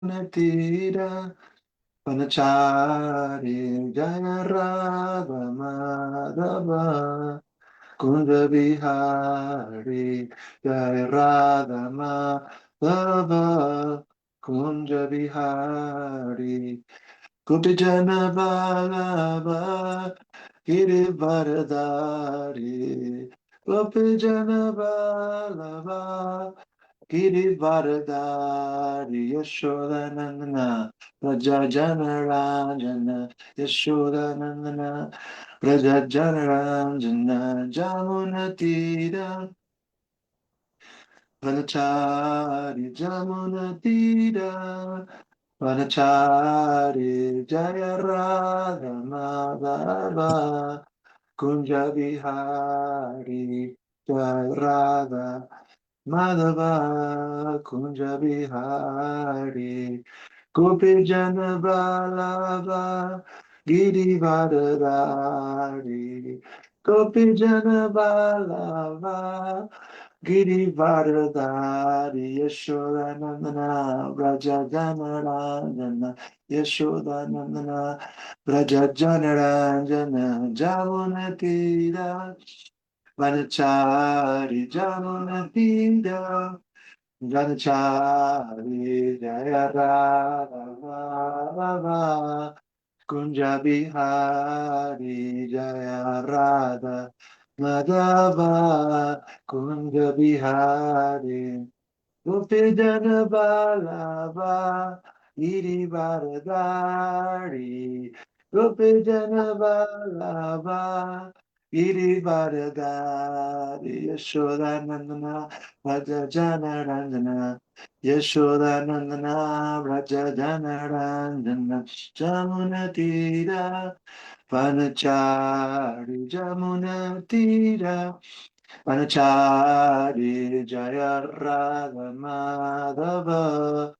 Natira Panachari Jaya Radha Madhava Kunda Bihari Jaya Radha Madhava Kunja Bihari Gopijana Vallabha Girivardhari Gopijana Vallabha Girivardhari Yashodanandana Prajajana Ranjana Yashodanandana Prajajana Ranjana Jamunatira Vanachari Jamunatira Vanachari Jaya Radha Madhava Kunja Bihari Jaya Radha Madhava Kunja Bihari Gopijana Vallabha Girivardhari Gopijana Vallabha Girivardhari Yashodanandana Brajajanarandana Yashodanandana Brajajanarandana Jamunatira Vanachari Jamunatira Vanachari Jaya Radha Kunja Bihari Jaya Radha Madhava Kunja Bihari Gopijana Vallabha Girivardhari Gopijana Vallabha Girivardhari Yashodanandana Rajajana Ranjana Yashodanandana Rajajana Ranjana Jamunatira Vanachari Jamunatira Panachari Jaya Radha Madhava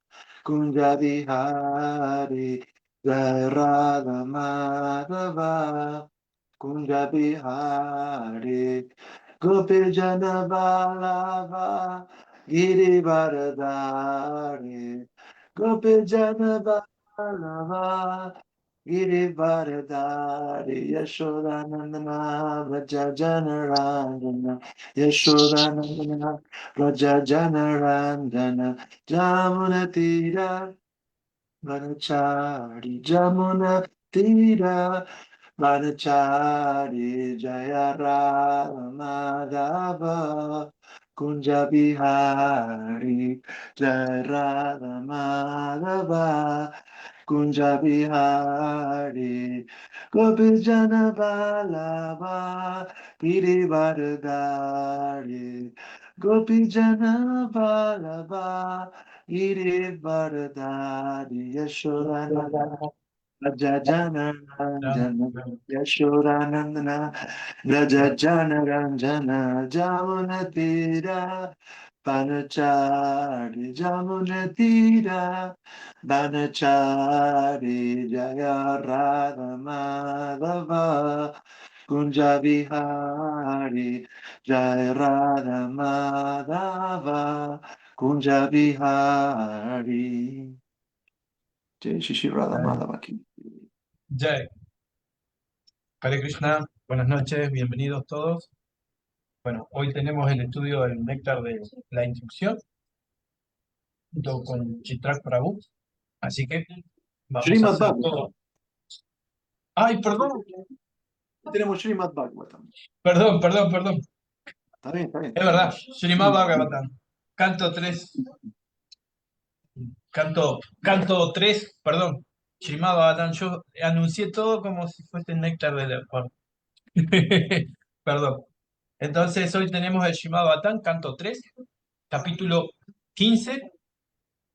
Kunja Bihari Jaya Radha Madhava Kunja Bihari Gopijana Vallabha Girivardhari Gopijana Vallabha Girivardhari Yashodanandana Vrajajana Yashodanandana Rajajanarandana Jamunatira Vanachari Jamunatira Vanachari Jaya Radha Madhava Kunja Bihari Jaya Radha Madhava Kunja Bihari Gopijana Vallabha Girivardhari Gopijana Vallabha Girivardhari Yashodananda Rajajana Ranjana Yashodanandana Rajajana Ranjana Jamunatira Banachari Jamunatira Banachari Jaya Radha Madhava Kunja Bihari Jaya Radha Madhava Kunja Bihari Jai Shri Radha Jai. Madhava Ki. Jai. Hare Krishna, buenas noches, bienvenidos todos. Bueno, hoy tenemos el estudio del Néctar de la Instrucción, junto con Chitrak Prabhu, así que vamos a Srimad hacer Bhagavatam. todo. Ay, perdón, Tenemos Srimad Bhagavatam. perdón. Está bien, está bien. Es verdad, Srimad Bhagavatam, canto 3, canto 3, perdón, Srimad Bhagavatam. Yo anuncié todo como si fuese el Néctar de la Perdón. Entonces hoy tenemos el Srimad Bhagavatam, canto 3, capítulo 15,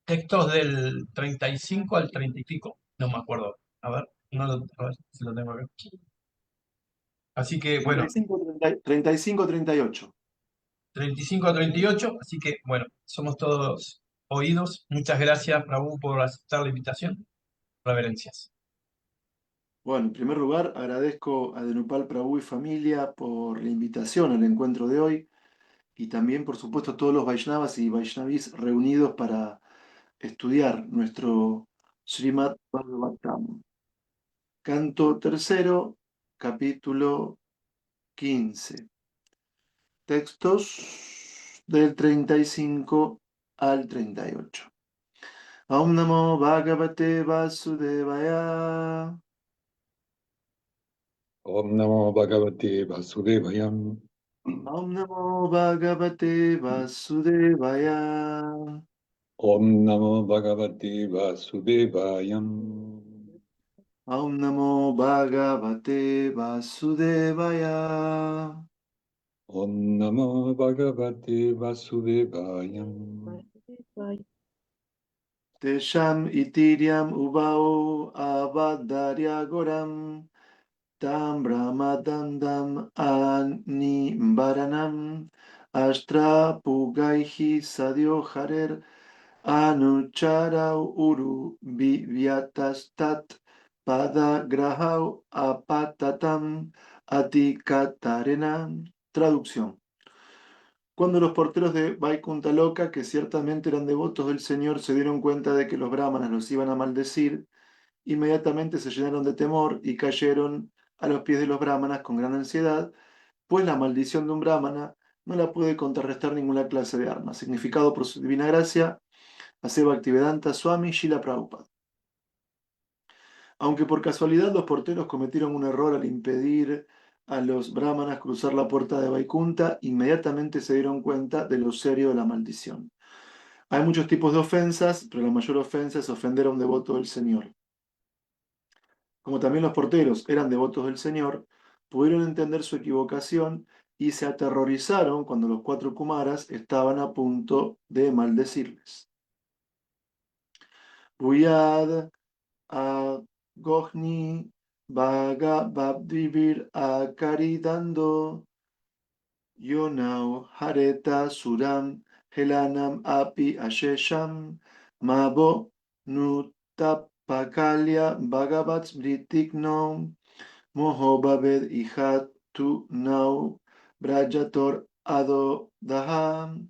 textos del 35 al 30 y pico. No me acuerdo. A ver, a ver si lo tengo acá. Así que bueno, 35, 38. 35 a 38. Así que bueno, somos todos oídos. Muchas gracias, Prabhu, por aceptar la invitación. Reverencias. Bueno, en primer lugar, agradezco a Denupal Prabhu y familia por la invitación al encuentro de hoy y también, por supuesto, a todos los Vaishnavas y Vaishnavis reunidos para estudiar nuestro Srimad Bhagavatam. Canto tercero, capítulo 15. Textos del 35 al 38. Om Namo Bhagavate Vasudevaya. Om Namo Bhagavate Vasudevaya. Om Namo Bhagavate Vasudevaya. Om Namo Bhagavate Vasudevaya. Om Namo Bhagavate Vasudevaya. Om Namo Bhagavate Vasudevaya. Tesham Itiriam Ubao Avadarya Goram Tam Brahmadandam Animbaranam Ashtra Pugaihi Sadio Harer Anucharau Uru Vivyatastat Pada Grahau Apatatam Atikatarena. Traducción. Cuando los porteros de Vaikunta Loka, que ciertamente eran devotos del Señor, se dieron cuenta de que los brahmanas los iban a maldecir, inmediatamente se llenaron de temor y cayeron a los pies de los brahmanas con gran ansiedad, pues la maldición de un brahmana no la puede contrarrestar ninguna clase de arma. Significado por su divina gracia, Ase Bhaktivedanta Swami Srila Prabhupada. Aunque por casualidad los porteros cometieron un error al impedir a los brahmanas cruzar la puerta de Vaikunta, inmediatamente se dieron cuenta de lo serio de la maldición. Hay muchos tipos de ofensas, pero la mayor ofensa es ofender a un devoto del Señor. Como también los porteros eran devotos del Señor, pudieron entender su equivocación y se aterrorizaron cuando los cuatro Kumaras estaban a punto de maldecirles. Buyad a Gohni Vaga Babdivir a Caridando Yonau Hareta Suram Helanam Api Ashesham Mabo Nutapakalia Bhagavats Britikno Moho Babed Ihatu Nau Brajator Ado Daham.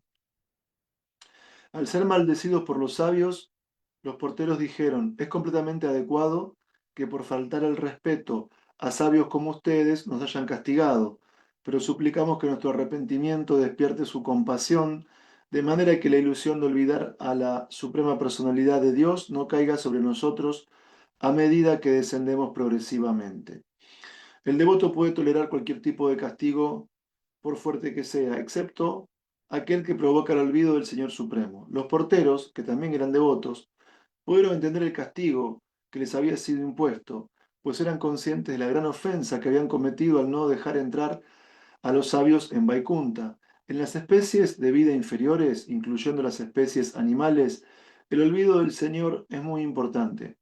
Al ser maldecidos por los sabios, los porteros dijeron: es completamente adecuado que por faltar el respeto a sabios como ustedes nos hayan castigado, pero suplicamos que nuestro arrepentimiento despierte su compasión, de manera que la ilusión de olvidar a la suprema personalidad de Dios no caiga sobre nosotros a medida que descendemos progresivamente. El devoto puede tolerar cualquier tipo de castigo, por fuerte que sea, excepto aquel que provoca el olvido del Señor Supremo. Los porteros, que también eran devotos, pudieron entender el castigo que les había sido impuesto, pues eran conscientes de la gran ofensa que habían cometido al no dejar entrar a los sabios en Vaikunta. En las especies de vida inferiores, incluyendo las especies animales, el olvido del Señor es muy importante.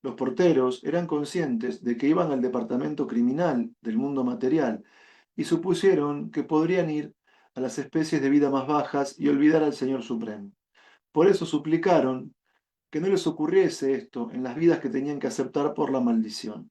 Los porteros eran conscientes de que iban al departamento criminal del mundo material y supusieron que podrían ir a las especies de vida más bajas y olvidar al Señor Supremo. Por eso suplicaron que no les ocurriese esto en las vidas que tenían que aceptar por la maldición.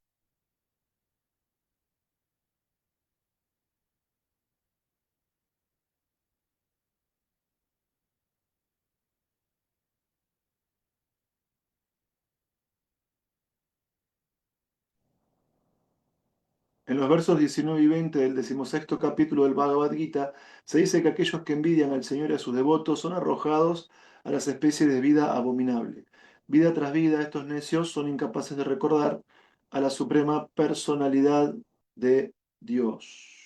En los versos 19 y 20 del 16º capítulo del Bhagavad Gita se dice que aquellos que envidian al Señor y a sus devotos son arrojados a las especies de vida abominable. Vida tras vida, estos necios son incapaces de recordar a la suprema personalidad de Dios.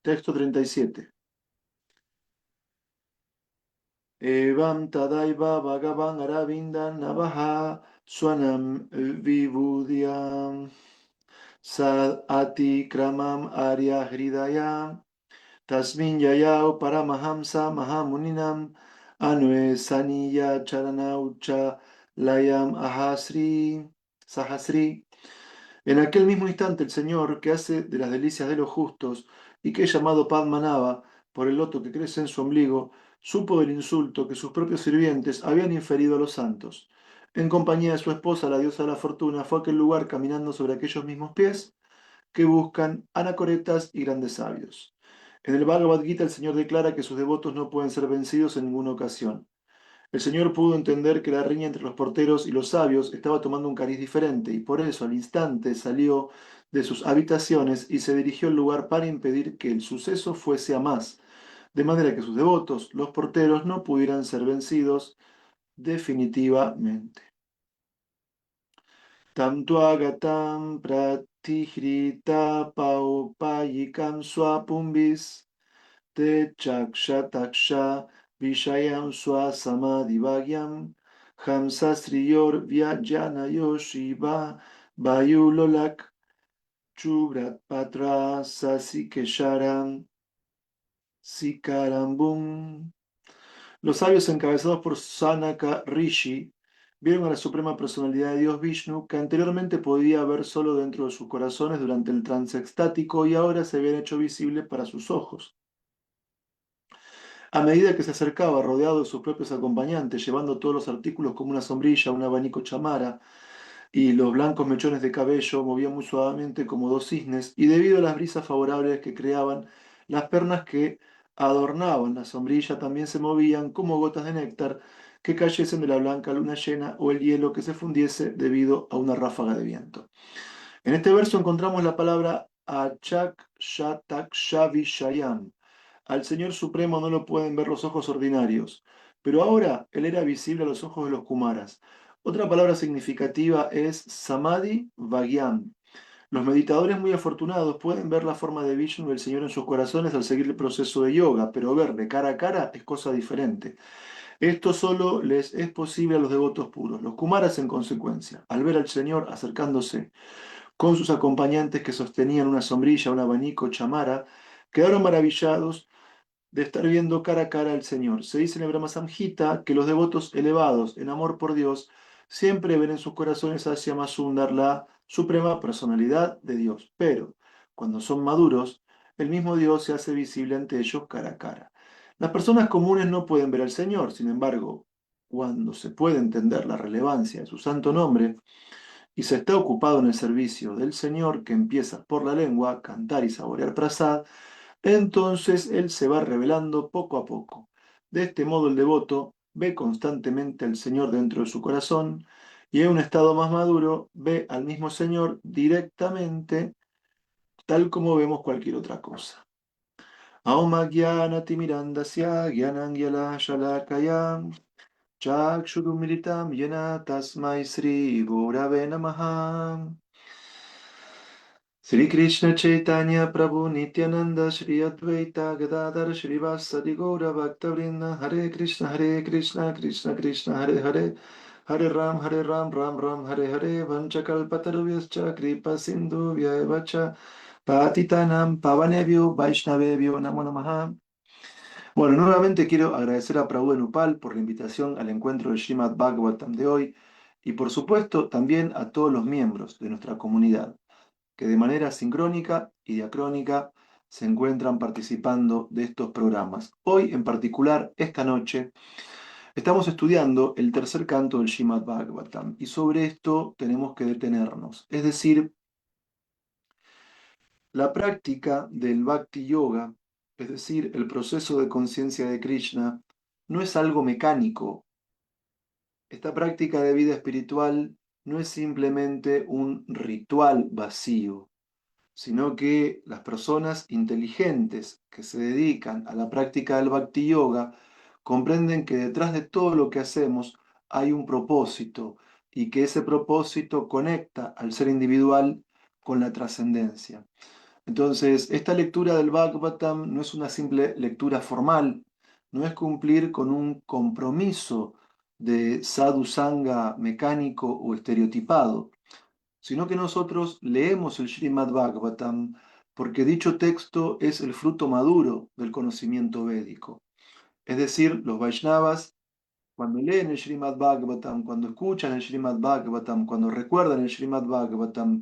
Texto 37. Evam tadaiva bhagavan aravindan navaha swanam vibudiam sad ati kramam arya hridaya tasmin yayao paramahamsa mahamuninam anue saniya charanaucha layam ahasri sahasri. En aquel mismo instante el Señor, que hace de las delicias de los justos y que es llamado Padmanabha por el loto que crece en su ombligo, supo del insulto que sus propios sirvientes habían inferido a los santos. en compañía de su esposa, la diosa de la fortuna, fue a aquel lugar caminando sobre aquellos mismos pies que buscan anacoretas y grandes sabios. En el Bhagavad Gita el Señor declara que sus devotos no pueden ser vencidos en ninguna ocasión. El Señor pudo entender que la riña entre los porteros y los sabios estaba tomando un cariz diferente y por eso al instante salió de sus habitaciones y se dirigió al lugar para impedir que el suceso fuese a más, de manera que sus devotos, los porteros, no pudieran ser vencidos definitivamente. Tam tuagatam pratihrita paupayikam swapumbis te chaksha taksha vishayam swasamadhivagyam hamsa sriyor vyajanayo shiva vayulolak chubrat patra sasikesharam sikarambum. Los sabios encabezados por Sanaka Rishi vieron a la suprema personalidad de Dios Vishnu, que anteriormente podía ver solo dentro de sus corazones durante el trance extático y ahora se habían hecho visible para sus ojos. A medida que se acercaba, rodeado de sus propios acompañantes, llevando todos los artículos como una sombrilla, un abanico chamara y los blancos mechones de cabello, movían muy suavemente como dos cisnes, y debido a las brisas favorables que creaban, las pernas que adornaban la sombrilla también se movían como gotas de néctar que cayesen de la blanca luna llena o el hielo que se fundiese debido a una ráfaga de viento. En este verso encontramos la palabra Achak Shatak Shavi Shayam. Al Señor Supremo no lo pueden ver los ojos ordinarios, pero ahora Él era visible a los ojos de los Kumaras. Otra palabra significativa es Samadhi Vagyam. Los meditadores muy afortunados pueden ver la forma de Vishnu del Señor en sus corazones al seguir el proceso de yoga, pero verle cara a cara es cosa diferente. Esto solo les es posible a los devotos puros. Los Kumaras, en consecuencia, al ver al Señor acercándose con sus acompañantes que sostenían una sombrilla, un abanico, chamara, quedaron maravillados de estar viendo cara a cara al Señor. Se dice en el Brahma Samhita que los devotos elevados en amor por Dios siempre ven en sus corazones hacia Masundar, la suprema personalidad de Dios. Pero cuando son maduros, el mismo Dios se hace visible ante ellos cara a cara. Las personas comunes no pueden ver al Señor, sin embargo, cuando se puede entender la relevancia de su santo nombre y se está ocupado en el servicio del Señor, que empieza por la lengua, cantar y saborear prasad, entonces él se va revelando poco a poco. De este modo el devoto ve constantemente al Señor dentro de su corazón y en un estado más maduro ve al mismo Señor directamente, tal como vemos cualquier otra cosa. Auma Gyana Timirandasya Gyanangyala Shalakayam Chakshurumiritam Yena Tasmai Sri Gurave Namaha. Sri Krishna Chaitanya Prabhu Nityananda Shri Advaita Gadadhar Shri Vasadi Gaura Bhaktavrinda Hare Krishna Krishna Krishna Hare Hare Hare Ram Ram Ram Hare Hare Vanchakalpatarubhyascha Kripa Sindhu Vyaevacha Patitanam Pavanebhyo Vaishnavebhyo Namo Namaha. Bueno, nuevamente quiero agradecer a Prabhu Nupal por la invitación al encuentro del Srimad Bhagavatam de hoy y por supuesto también a todos los miembros de nuestra comunidad que de manera sincrónica y diacrónica se encuentran participando de estos programas. Hoy, en particular, esta noche, estamos estudiando el tercer canto del Srimad Bhagavatam y sobre esto tenemos que detenernos. Es decir, la práctica del Bhakti Yoga, es decir, el proceso de conciencia de Krishna, no es algo mecánico. Esta práctica de vida espiritual no es simplemente un ritual vacío, sino que las personas inteligentes que se dedican a la práctica del Bhakti Yoga comprenden que detrás de todo lo que hacemos hay un propósito y que ese propósito conecta al ser individual con la trascendencia. Entonces, esta lectura del Bhagavatam no es una simple lectura formal, no es cumplir con un compromiso de sadhu sangha mecánico o estereotipado, sino que nosotros leemos el Srimad Bhagavatam porque dicho texto es el fruto maduro del conocimiento védico. Es decir, los Vaishnavas, cuando leen el Srimad Bhagavatam, cuando escuchan el Srimad Bhagavatam, cuando recuerdan el Srimad Bhagavatam,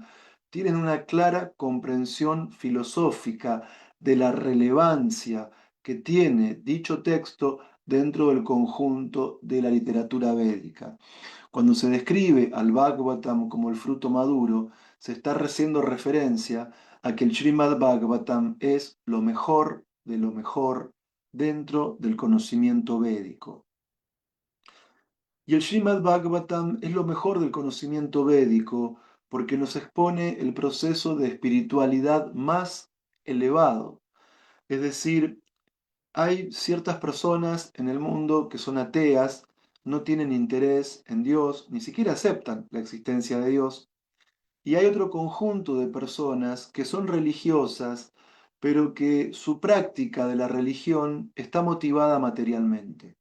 tienen una clara comprensión filosófica de la relevancia que tiene dicho texto dentro del conjunto de la literatura védica. Cuando se describe al Bhagavatam como el fruto maduro, se está haciendo referencia a que el Srimad Bhagavatam es lo mejor de lo mejor dentro del conocimiento védico. Y el Srimad Bhagavatam es lo mejor del conocimiento védico porque nos expone el proceso de espiritualidad más elevado. Es decir, hay ciertas personas en el mundo que son ateas, no tienen interés en Dios, ni siquiera aceptan la existencia de Dios. Y hay otro conjunto de personas que son religiosas, pero que su práctica de la religión está motivada materialmente.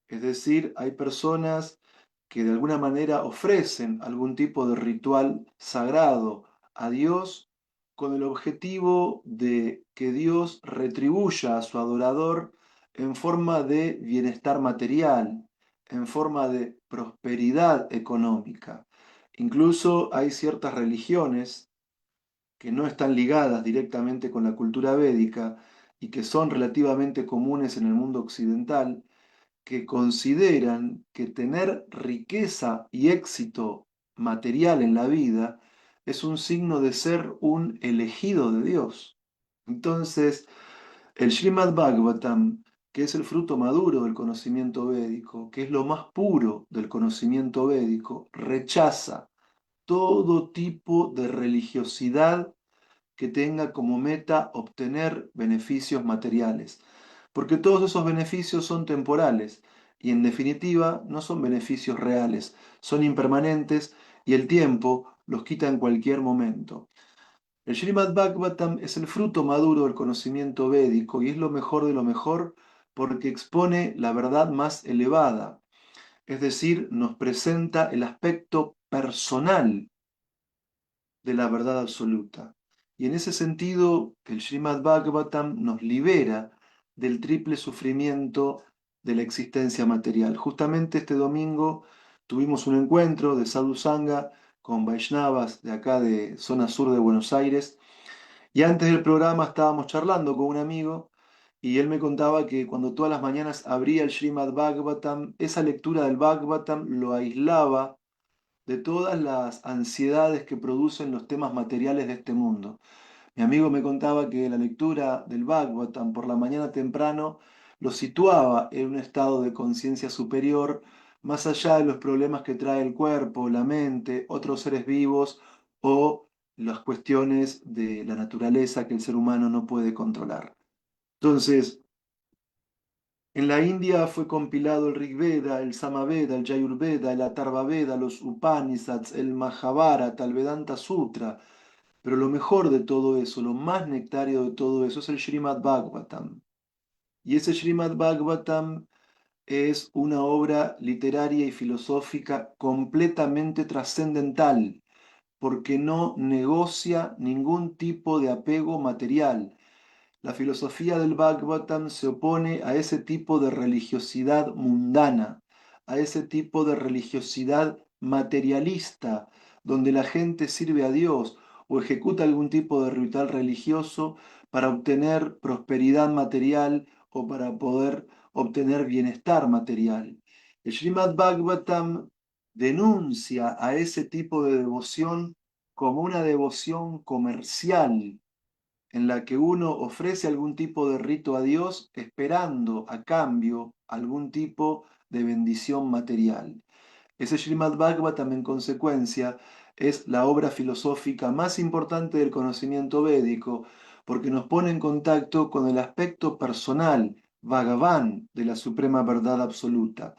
Es decir, hay personas que de alguna manera ofrecen algún tipo de ritual sagrado a Dios con el objetivo de que Dios retribuya a su adorador en forma de bienestar material, en forma de prosperidad económica. Incluso hay ciertas religiones que no están ligadas directamente con la cultura védica y que son relativamente comunes en el mundo occidental, que consideran que tener riqueza y éxito material en la vida es un signo de ser un elegido de Dios. Entonces, el Srimad Bhagavatam, que es el fruto maduro del conocimiento védico, que es lo más puro del conocimiento védico, rechaza todo tipo de religiosidad que tenga como meta obtener beneficios materiales, porque todos esos beneficios son temporales y en definitiva no son beneficios reales, son impermanentes y el tiempo los quita en cualquier momento. El Srimad Bhagavatam es el fruto maduro del conocimiento védico y es lo mejor de lo mejor porque expone la verdad más elevada, es decir, nos presenta el aspecto personal de la verdad absoluta. Y en ese sentido, el Srimad Bhagavatam nos libera del triple sufrimiento de la existencia material. Justamente este domingo tuvimos un encuentro de Sadhu Sangha con Vaishnavas de acá de zona sur de Buenos Aires. Y antes del programa estábamos charlando con un amigo y él me contaba que cuando todas las mañanas abría el Srimad Bhagavatam, esa lectura del Bhagavatam lo aislaba de todas las ansiedades que producen los temas materiales de este mundo. Mi amigo me contaba que la lectura del Bhagavatam por la mañana temprano lo situaba en un estado de conciencia superior, más allá de los problemas que trae el cuerpo, la mente, otros seres vivos o las cuestiones de la naturaleza que el ser humano no puede controlar. Entonces, en la India fue compilado el Rig Veda, el Samaveda, el Yajurveda, el Atharva Veda, los Upanishads, el Mahabharata, el Vedanta Sutra. Pero lo mejor de todo eso, lo más nectario de todo eso es el Srimad Bhagavatam. Y ese Srimad Bhagavatam es una obra literaria y filosófica completamente trascendental, porque no negocia ningún tipo de apego material. La filosofía del Bhagavatam se opone a ese tipo de religiosidad mundana, a ese tipo de religiosidad materialista, donde la gente sirve a Dios o ejecuta algún tipo de ritual religioso para obtener prosperidad material o para poder obtener bienestar material. El Srimad Bhagavatam denuncia a ese tipo de devoción como una devoción comercial en la que uno ofrece algún tipo de rito a Dios esperando a cambio algún tipo de bendición material. Ese Srimad Bhagavatam, en consecuencia, es la obra filosófica más importante del conocimiento védico porque nos pone en contacto con el aspecto personal, Bhagavan, de la suprema verdad absoluta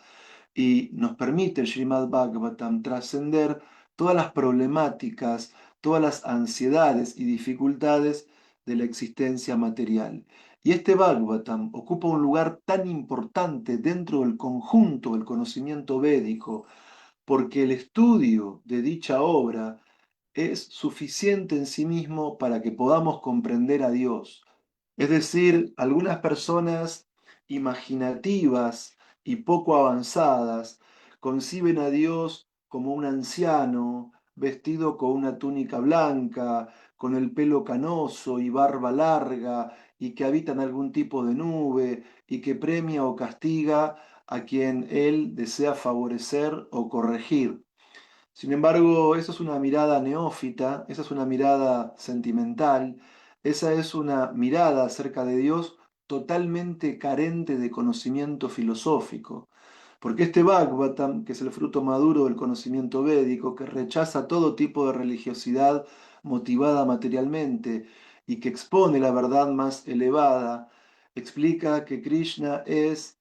y nos permite el Srimad Bhagavatam trascender todas las problemáticas, todas las ansiedades y dificultades de la existencia material. Y este Bhagavatam ocupa un lugar tan importante dentro del conjunto del conocimiento védico, porque el estudio de dicha obra es suficiente en sí mismo para que podamos comprender a Dios. Es decir, algunas personas imaginativas y poco avanzadas conciben a Dios como un anciano, vestido con una túnica blanca, con el pelo canoso y barba larga, y que habita en algún tipo de nube, y que premia o castiga a quien él desea favorecer o corregir. Sin embargo, esa es una mirada neófita, esa es una mirada sentimental, esa es una mirada acerca de Dios totalmente carente de conocimiento filosófico. Porque este Bhagavatam, que es el fruto maduro del conocimiento védico, que rechaza todo tipo de religiosidad motivada materialmente y que expone la verdad más elevada, explica que Krishna es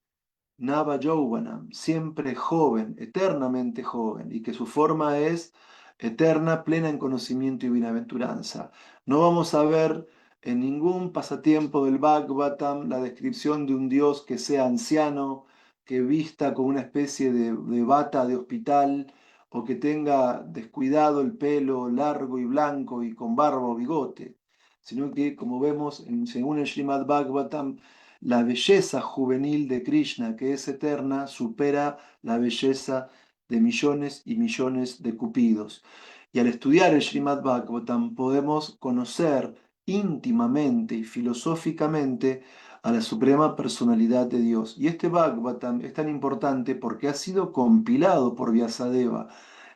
Nava Yauvanam, siempre joven, eternamente joven, y que su forma es eterna, plena en conocimiento y bienaventuranza. No vamos a ver en ningún pasatiempo del Bhagavatam la descripción de un Dios que sea anciano, que vista con una especie de bata de hospital, o que tenga descuidado el pelo largo y blanco y con barba o bigote, sino que, como vemos según el Srimad Bhagavatam, la belleza juvenil de Krishna, que es eterna, supera la belleza de millones y millones de cupidos. Y al estudiar el Srimad Bhagavatam podemos conocer íntimamente y filosóficamente a la suprema personalidad de Dios. Y este Bhagavatam es tan importante porque ha sido compilado por Vyasadeva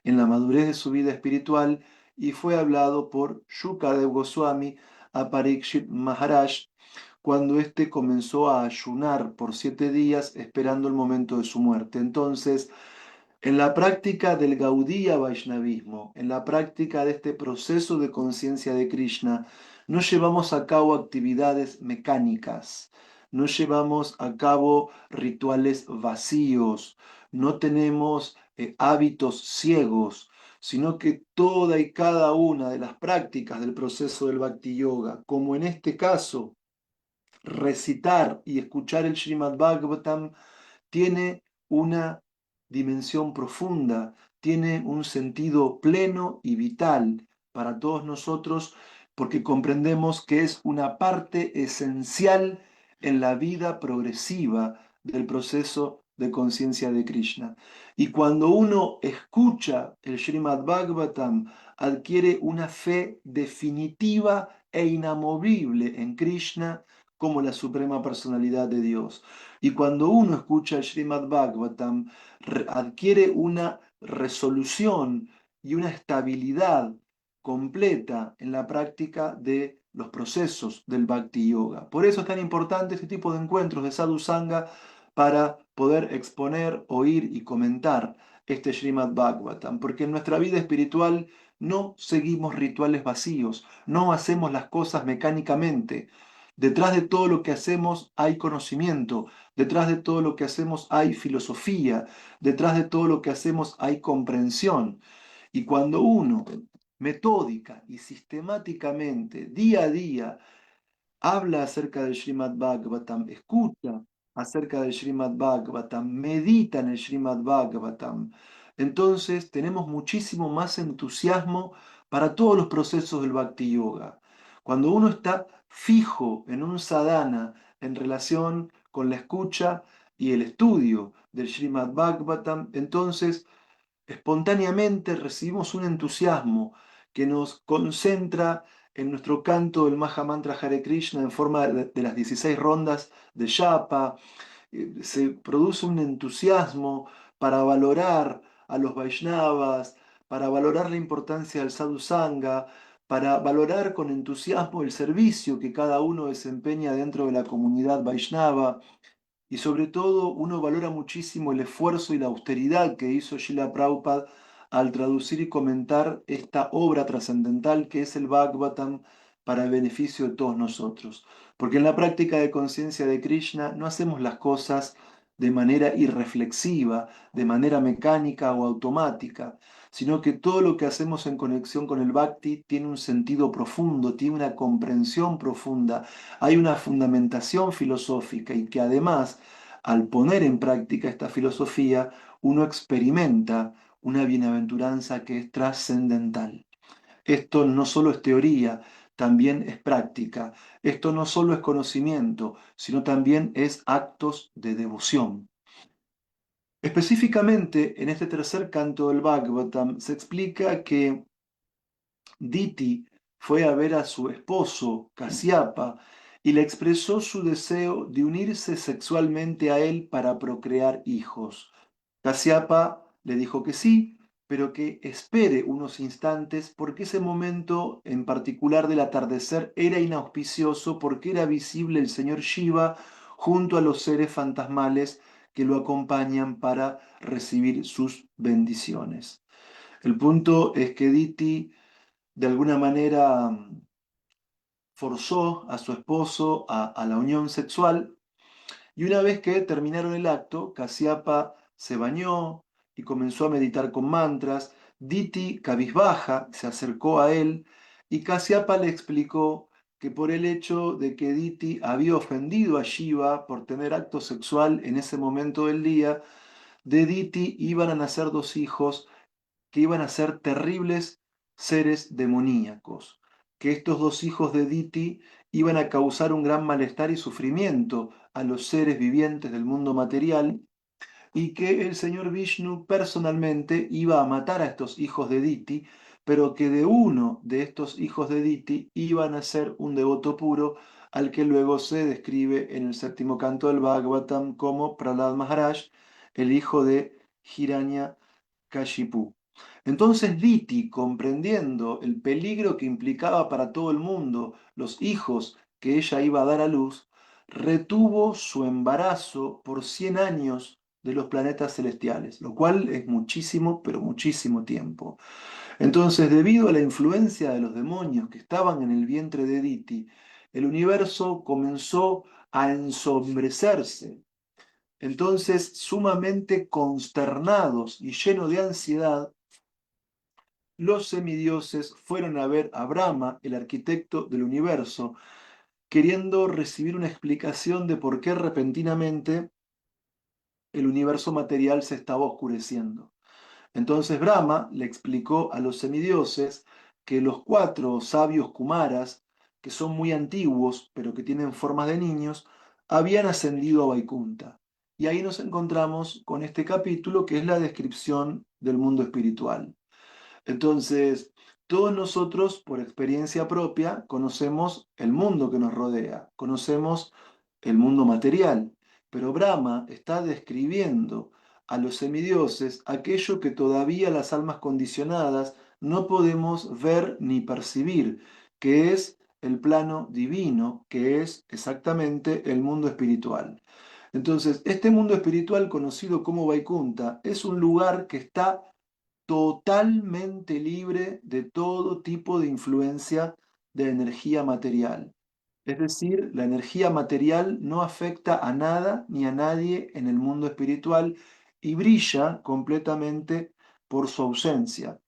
en la madurez de su vida espiritual y fue hablado por Shukadev Goswami a Parikshit Maharaj cuando éste comenzó a ayunar por 7 días esperando el momento de su muerte. Entonces, en la práctica del Gaudiya Vaishnavismo, en la práctica de este proceso de conciencia de Krishna, no llevamos a cabo actividades mecánicas, no llevamos a cabo rituales vacíos, no tenemos hábitos ciegos, sino que toda y cada una de las prácticas del proceso del Bhakti Yoga, como en este caso, recitar y escuchar el Srimad Bhagavatam, tiene una dimensión profunda, tiene un sentido pleno y vital para todos nosotros, porque comprendemos que es una parte esencial en la vida progresiva del proceso de conciencia de Krishna. Y cuando uno escucha el Srimad Bhagavatam, adquiere una fe definitiva e inamovible en Krishna como la suprema personalidad de Dios. Y cuando uno escucha el Srimad Bhagavatam, adquiere una resolución y una estabilidad completa en la práctica de los procesos del Bhakti Yoga. Por eso es tan importante este tipo de encuentros de Sadhu Sangha para poder exponer, oír y comentar este Srimad Bhagavatam, porque en nuestra vida espiritual no seguimos rituales vacíos, no hacemos las cosas mecánicamente. Detrás de todo lo que hacemos hay conocimiento, detrás de todo lo que hacemos hay filosofía, detrás de todo lo que hacemos hay comprensión. Y cuando uno metódica y sistemáticamente, día a día, habla acerca del Srimad Bhagavatam, escucha acerca del Srimad Bhagavatam, medita en el Srimad Bhagavatam, entonces tenemos muchísimo más entusiasmo para todos los procesos del Bhakti Yoga. Cuando uno está fijo en un sadhana en relación con la escucha y el estudio del Srimad Bhagavatam, entonces espontáneamente recibimos un entusiasmo que nos concentra en nuestro canto del Mahamantra Hare Krishna en forma de las 16 rondas de Japa. Se produce un entusiasmo para valorar a los Vaishnavas, para valorar la importancia del Sadhu Sangha, para valorar con entusiasmo el servicio que cada uno desempeña dentro de la comunidad Vaishnava. Y sobre todo uno valora muchísimo el esfuerzo y la austeridad que hizo Srila Prabhupada al traducir y comentar esta obra trascendental que es el Bhagavatam para el beneficio de todos nosotros. Porque en la práctica de conciencia de Krishna no hacemos las cosas de manera irreflexiva, de manera mecánica o automática, sino que todo lo que hacemos en conexión con el Bhakti tiene un sentido profundo, tiene una comprensión profunda, hay una fundamentación filosófica y que además, al poner en práctica esta filosofía, uno experimenta una bienaventuranza que es trascendental. Esto no solo es teoría, también es práctica. Esto no solo es conocimiento, sino también es actos de devoción. Específicamente, en este tercer canto del Bhagavatam se explica que Diti fue a ver a su esposo, Kasyapa, y le expresó su deseo de unirse sexualmente a él para procrear hijos. Kasyapa le dijo que sí, pero que espere unos instantes porque ese momento en particular del atardecer era inauspicioso porque era visible el señor Shiva junto a los seres fantasmales que lo acompañan para recibir sus bendiciones. El punto es que Diti de alguna manera forzó a su esposo a la unión sexual y una vez que terminaron el acto, Casiapa se bañó y comenzó a meditar con mantras. Diti, cabizbaja, se acercó a él y Casiapa le explicó que por el hecho de que Diti había ofendido a Shiva por tener acto sexual en ese momento del día, de Diti iban a nacer dos hijos que iban a ser terribles seres demoníacos, que estos dos hijos de Diti iban a causar un gran malestar y sufrimiento a los seres vivientes del mundo material y que el señor Vishnu personalmente iba a matar a estos hijos de Diti, pero que de uno de estos hijos de Diti iban a ser un devoto puro al que luego se describe en el séptimo canto del Bhagavatam como Prahlad Maharaj, el hijo de Hiranya Kashipu. Entonces Diti, comprendiendo el peligro que implicaba para todo el mundo los hijos que ella iba a dar a luz, retuvo su embarazo por 100 años de los planetas celestiales, lo cual es muchísimo, pero muchísimo tiempo. Entonces, debido a la influencia de los demonios que estaban en el vientre de Diti, el universo comenzó a ensombrecerse. Entonces, sumamente consternados y llenos de ansiedad, los semidioses fueron a ver a Brahma, el arquitecto del universo, queriendo recibir una explicación de por qué repentinamente el universo material se estaba oscureciendo. Entonces Brahma le explicó a los semidioses que los cuatro sabios Kumaras, que son muy antiguos, pero que tienen formas de niños, habían ascendido a Vaikunta. Y ahí nos encontramos con este capítulo que es la descripción del mundo espiritual. Entonces, todos nosotros, por experiencia propia, conocemos el mundo que nos rodea, conocemos el mundo material, pero Brahma está describiendo a los semidioses aquello que todavía las almas condicionadas no podemos ver ni percibir, que es el plano divino, que es exactamente el mundo espiritual. Entonces, este mundo espiritual conocido como Vaikunta es un lugar que está totalmente libre de todo tipo de influencia de energía material. Es decir, la energía material no afecta a nada ni a nadie en el mundo espiritual y brilla completamente por su ausencia.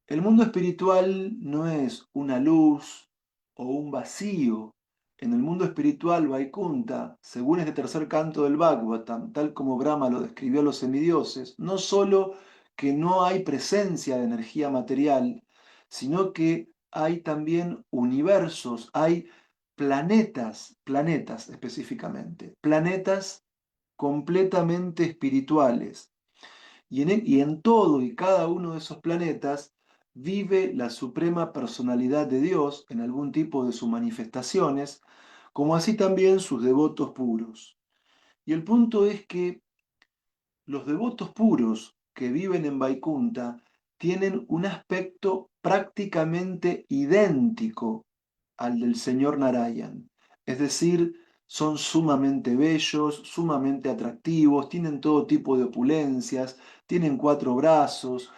El mundo espiritual no es una luz o un vacío. En el mundo espiritual, Vaikunta, según este tercer canto del Bhagavatam, tal como Brahma lo describió a los semidioses, no solo que no hay presencia de energía material, sino que hay también universos, hay planetas específicamente, planetas completamente espirituales y en todo y cada uno de esos planetas vive la suprema personalidad de Dios en algún tipo de sus manifestaciones, como así también sus devotos puros. Y el punto es que los devotos puros que viven en Vaikunta tienen un aspecto prácticamente idéntico al del señor Narayan. Es decir, son sumamente bellos, sumamente atractivos, tienen todo tipo de opulencias, tienen cuatro brazos,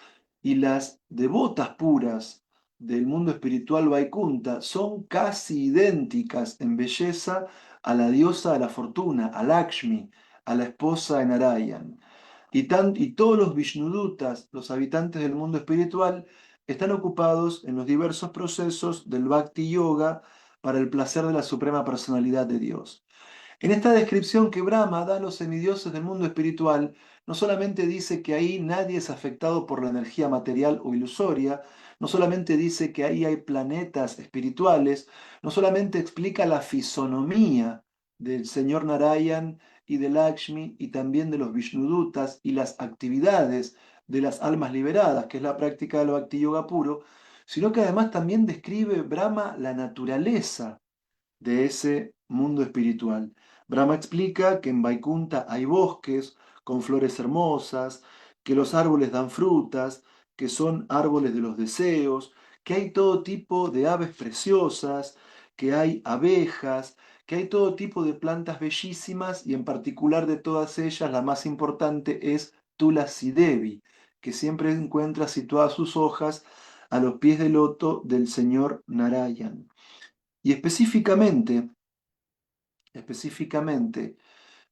y las devotas puras del mundo espiritual Vaikunta son casi idénticas en belleza a la diosa de la fortuna, a Lakshmi, a la esposa de Narayan. Y todos los Vishnudutas, los habitantes del mundo espiritual, están ocupados en los diversos procesos del Bhakti Yoga para el placer de la suprema personalidad de Dios. En esta descripción que Brahma da a los semidioses del mundo espiritual, no solamente dice que ahí nadie es afectado por la energía material o ilusoria, no solamente dice que ahí hay planetas espirituales, no solamente explica la fisonomía del señor Narayan y de Lakshmi y también de los Vishnudutas y las actividades de las almas liberadas, que es la práctica del Bhakti Yoga puro, sino que además también describe Brahma la naturaleza de ese mundo espiritual. Brahma explica que en Vaikunta hay bosques con flores hermosas, que los árboles dan frutas, que son árboles de los deseos, que hay todo tipo de aves preciosas, que hay abejas, que hay todo tipo de plantas bellísimas y en particular de todas ellas la más importante es Tulasi Devi, que siempre encuentra situadas sus hojas a los pies del loto del señor Narayan. Y específicamente,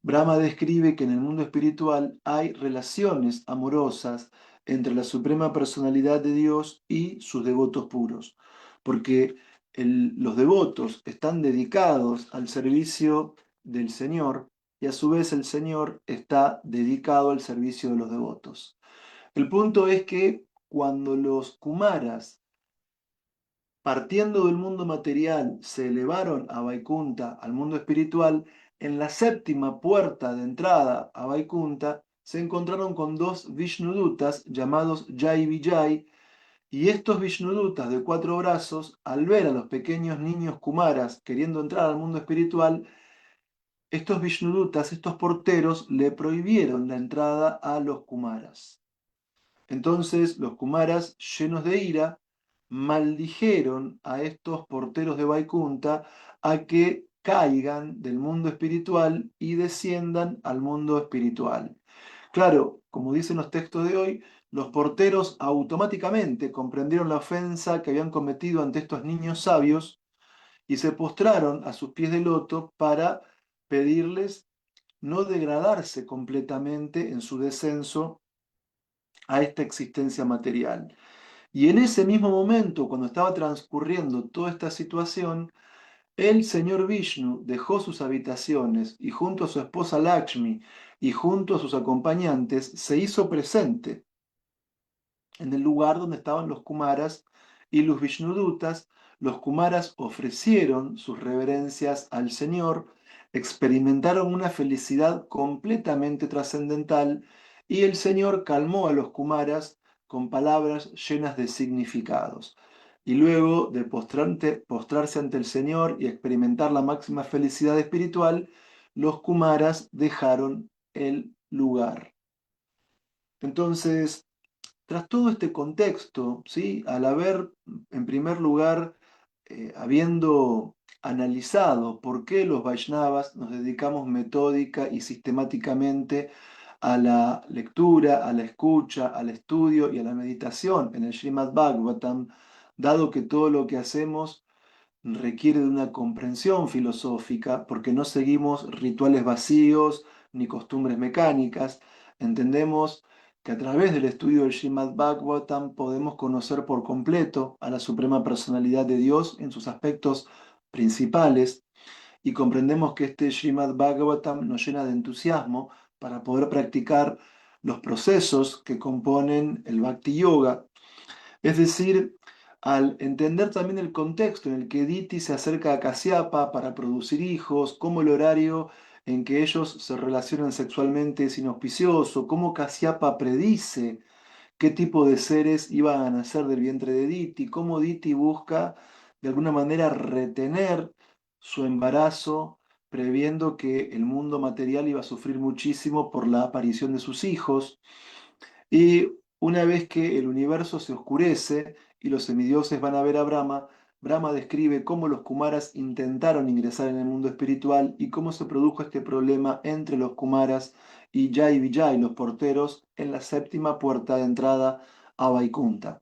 Brahma describe que en el mundo espiritual hay relaciones amorosas entre la suprema personalidad de Dios y sus devotos puros, porque los devotos están dedicados al servicio del Señor y a su vez el Señor está dedicado al servicio de los devotos. El punto es que cuando los Kumaras partiendo del mundo material, se elevaron a Vaikunta, al mundo espiritual, en la séptima puerta de entrada a Vaikunta, se encontraron con dos Vishnudutas llamados Jai Vijay, y estos Vishnudutas de 4 brazos, al ver a los pequeños niños Kumaras queriendo entrar al mundo espiritual, estos Vishnudutas, estos porteros, le prohibieron la entrada a los Kumaras. Entonces los Kumaras, llenos de ira, maldijeron a estos porteros de Vaikunta a que caigan del mundo espiritual y desciendan al mundo espiritual. Claro, como dicen los textos de hoy, los porteros automáticamente comprendieron la ofensa que habían cometido ante estos niños sabios y se postraron a sus pies de loto para pedirles no degradarse completamente en su descenso a esta existencia material. Y en ese mismo momento, cuando estaba transcurriendo toda esta situación, el señor Vishnu dejó sus habitaciones y junto a su esposa Lakshmi y junto a sus acompañantes se hizo presente en el lugar donde estaban los Kumaras y los Vishnudutas. Los Kumaras ofrecieron sus reverencias al Señor, experimentaron una felicidad completamente trascendental y el Señor calmó a los Kumaras con palabras llenas de significados. Y luego de postrarse ante el Señor y experimentar la máxima felicidad espiritual, los Kumaras dejaron el lugar. Entonces, tras todo este contexto, ¿sí? Al haber, en primer lugar, habiendo analizado por qué los Vaishnavas nos dedicamos metódica y sistemáticamente a la lectura, a la escucha, al estudio y a la meditación en el Srimad Bhagavatam, dado que todo lo que hacemos requiere de una comprensión filosófica, porque no seguimos rituales vacíos ni costumbres mecánicas, entendemos que a través del estudio del Srimad Bhagavatam podemos conocer por completo a la Suprema Personalidad de Dios en sus aspectos principales y comprendemos que este Srimad Bhagavatam nos llena de entusiasmo para poder practicar los procesos que componen el Bhakti Yoga, es decir, al entender también el contexto en el que Diti se acerca a Kasyapa para producir hijos, cómo el horario en que ellos se relacionan sexualmente es inauspicioso, cómo Kasyapa predice qué tipo de seres iban a nacer del vientre de Diti, cómo Diti busca de alguna manera retener su embarazo, previendo que el mundo material iba a sufrir muchísimo por la aparición de sus hijos. Y una vez que el universo se oscurece y los semidioses van a ver a Brahma, Brahma describe cómo los Kumaras intentaron ingresar en el mundo espiritual y cómo se produjo este problema entre los Kumaras y Jai Vijay, los porteros, en la séptima puerta de entrada a Vaikunta.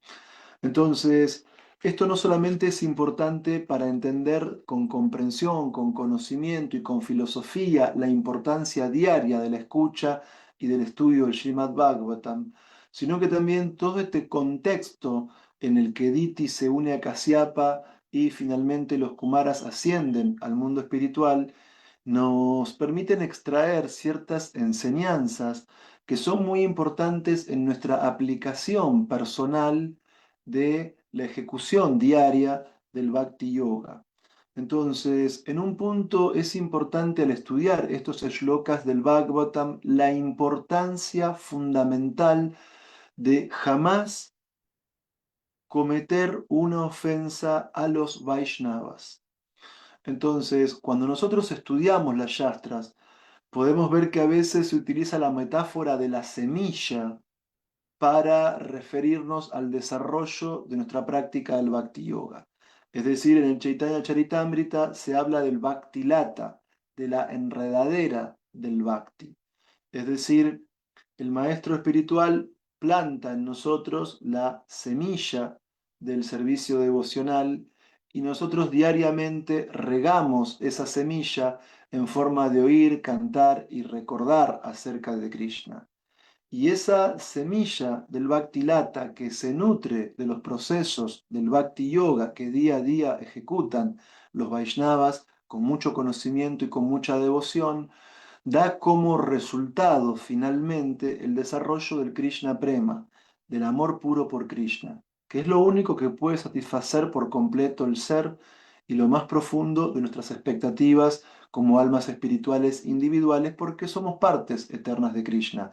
Entonces, esto no solamente es importante para entender con comprensión, con conocimiento y con filosofía la importancia diaria de la escucha y del estudio del Srimad Bhagavatam, sino que también todo este contexto en el que Diti se une a Kasyapa y finalmente los Kumaras ascienden al mundo espiritual, nos permiten extraer ciertas enseñanzas que son muy importantes en nuestra aplicación personal de la ejecución diaria del Bhakti Yoga. Entonces, en un punto es importante al estudiar estos shlokas del Bhagavatam la importancia fundamental de jamás cometer una ofensa a los Vaishnavas. Entonces, cuando nosotros estudiamos las Shastras, podemos ver que a veces se utiliza la metáfora de la semilla para referirnos al desarrollo de nuestra práctica del Bhakti Yoga. Es decir, en el Chaitanya Charitamrita se habla del Bhakti Lata, de la enredadera del Bhakti. Es decir, el maestro espiritual planta en nosotros la semilla del servicio devocional y nosotros diariamente regamos esa semilla en forma de oír, cantar y recordar acerca de Krishna. Y esa semilla del Bhakti Lata que se nutre de los procesos del Bhakti Yoga que día a día ejecutan los Vaishnavas con mucho conocimiento y con mucha devoción, da como resultado finalmente el desarrollo del Krishna Prema, del amor puro por Krishna, que es lo único que puede satisfacer por completo el ser y lo más profundo de nuestras expectativas como almas espirituales individuales, porque somos partes eternas de Krishna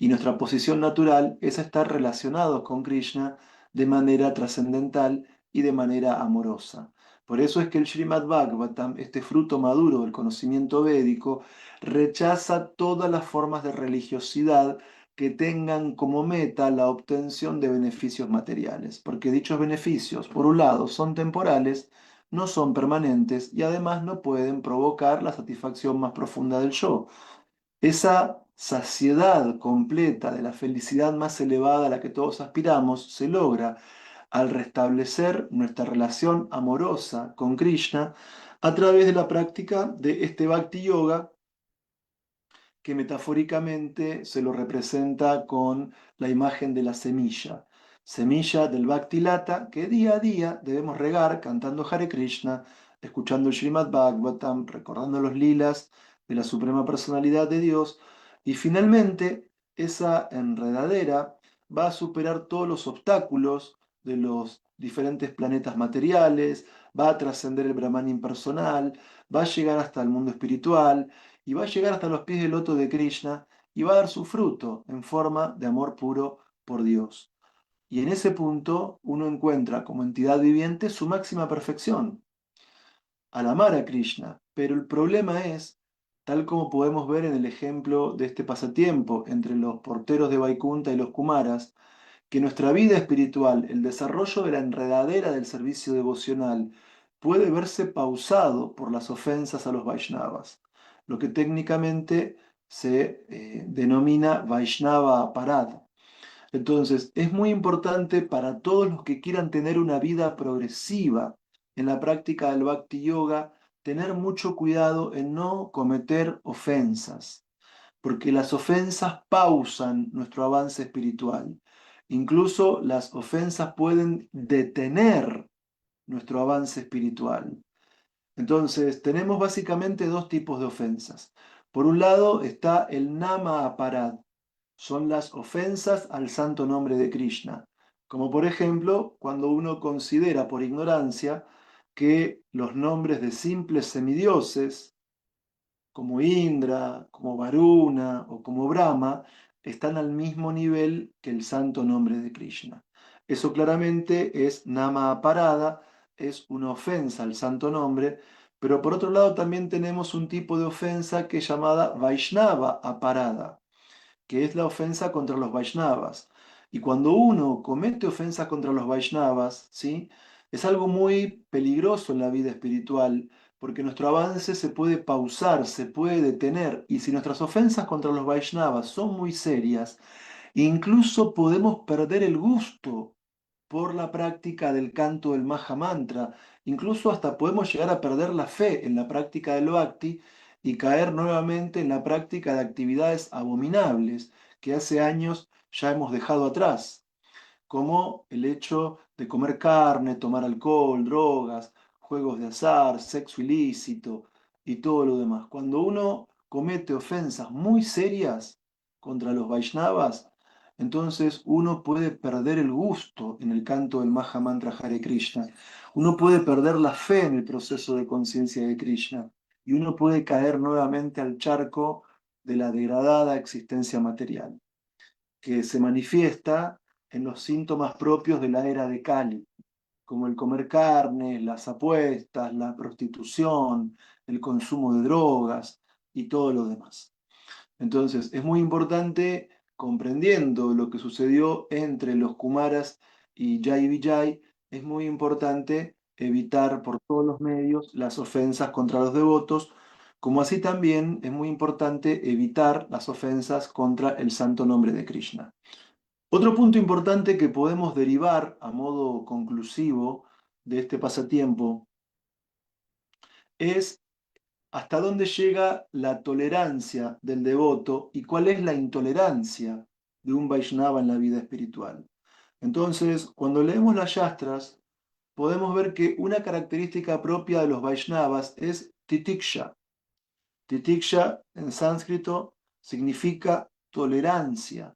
y nuestra posición natural es estar relacionados con Krishna de manera trascendental y de manera amorosa. Por eso es que el Srimad Bhagavatam, este fruto maduro del conocimiento védico, rechaza todas las formas de religiosidad que tengan como meta la obtención de beneficios materiales, porque dichos beneficios, por un lado, son temporales, no son permanentes y además no pueden provocar la satisfacción más profunda del yo. Esa saciedad completa de la felicidad más elevada a la que todos aspiramos se logra al restablecer nuestra relación amorosa con Krishna a través de la práctica de este Bhakti Yoga que metafóricamente se lo representa con la imagen de la semilla. Semilla del Bhakti Lata que día a día debemos regar cantando Hare Krishna, escuchando el Srimad Bhagavatam, recordando los lilas de la Suprema Personalidad de Dios y finalmente esa enredadera va a superar todos los obstáculos de los diferentes planetas materiales, va a trascender el Brahman impersonal, va a llegar hasta el mundo espiritual y va a llegar hasta los pies del loto de Krishna y va a dar su fruto en forma de amor puro por Dios. Y en ese punto uno encuentra como entidad viviente su máxima perfección, al amar a Krishna. Pero el problema es, tal como podemos ver en el ejemplo de este pasatiempo entre los porteros de Vaikunta y los Kumaras, que nuestra vida espiritual, el desarrollo de la enredadera del servicio devocional, puede verse pausado por las ofensas a los Vaishnavas, lo que técnicamente se denomina Vaishnava Aparad. Entonces, es muy importante para todos los que quieran tener una vida progresiva en la práctica del Bhakti Yoga, tener mucho cuidado en no cometer ofensas porque las ofensas pausan nuestro avance espiritual. Incluso las ofensas pueden detener nuestro avance espiritual. Entonces, tenemos básicamente dos tipos de ofensas. Por un lado está el nama aparad, son las ofensas al santo nombre de Krishna, como por ejemplo cuando uno considera por ignorancia que los nombres de simples semidioses como Indra, como Varuna o como Brahma, están al mismo nivel que el santo nombre de Krishna. Eso claramente es nama aparada, es una ofensa al santo nombre, pero por otro lado también tenemos un tipo de ofensa que es llamada Vaishnava aparada, que es la ofensa contra los Vaishnavas. Y cuando uno comete ofensas contra los Vaishnavas, ¿sí? Es algo muy peligroso en la vida espiritual, porque nuestro avance se puede pausar, se puede detener, y si nuestras ofensas contra los Vaishnavas son muy serias, incluso podemos perder el gusto por la práctica del canto del Maha Mantra, incluso hasta podemos llegar a perder la fe en la práctica del Bhakti y caer nuevamente en la práctica de actividades abominables que hace años ya hemos dejado atrás, como el hecho de comer carne, tomar alcohol, drogas, juegos de azar, sexo ilícito y todo lo demás. Cuando uno comete ofensas muy serias contra los Vaishnavas, entonces uno puede perder el gusto en el canto del Maha Mantra Hare Krishna. Uno puede perder la fe en el proceso de conciencia de Krishna. Y uno puede caer nuevamente al charco de la degradada existencia material, que se manifiesta en los síntomas propios de la era de Kali, como el comer carne, las apuestas, la prostitución, el consumo de drogas y todo lo demás. Entonces, es muy importante, comprendiendo lo que sucedió entre los Kumaras y Jai Vijay, es muy importante evitar por todos los medios las ofensas contra los devotos, como así también es muy importante evitar las ofensas contra el santo nombre de Krishna. Otro punto importante que podemos derivar a modo conclusivo de este pasatiempo es hasta dónde llega la tolerancia del devoto y cuál es la intolerancia de un Vaishnava en la vida espiritual. Entonces, cuando leemos las Yastras, podemos ver que una característica propia de los Vaishnavas es titiksha. Titiksha en sánscrito significa tolerancia.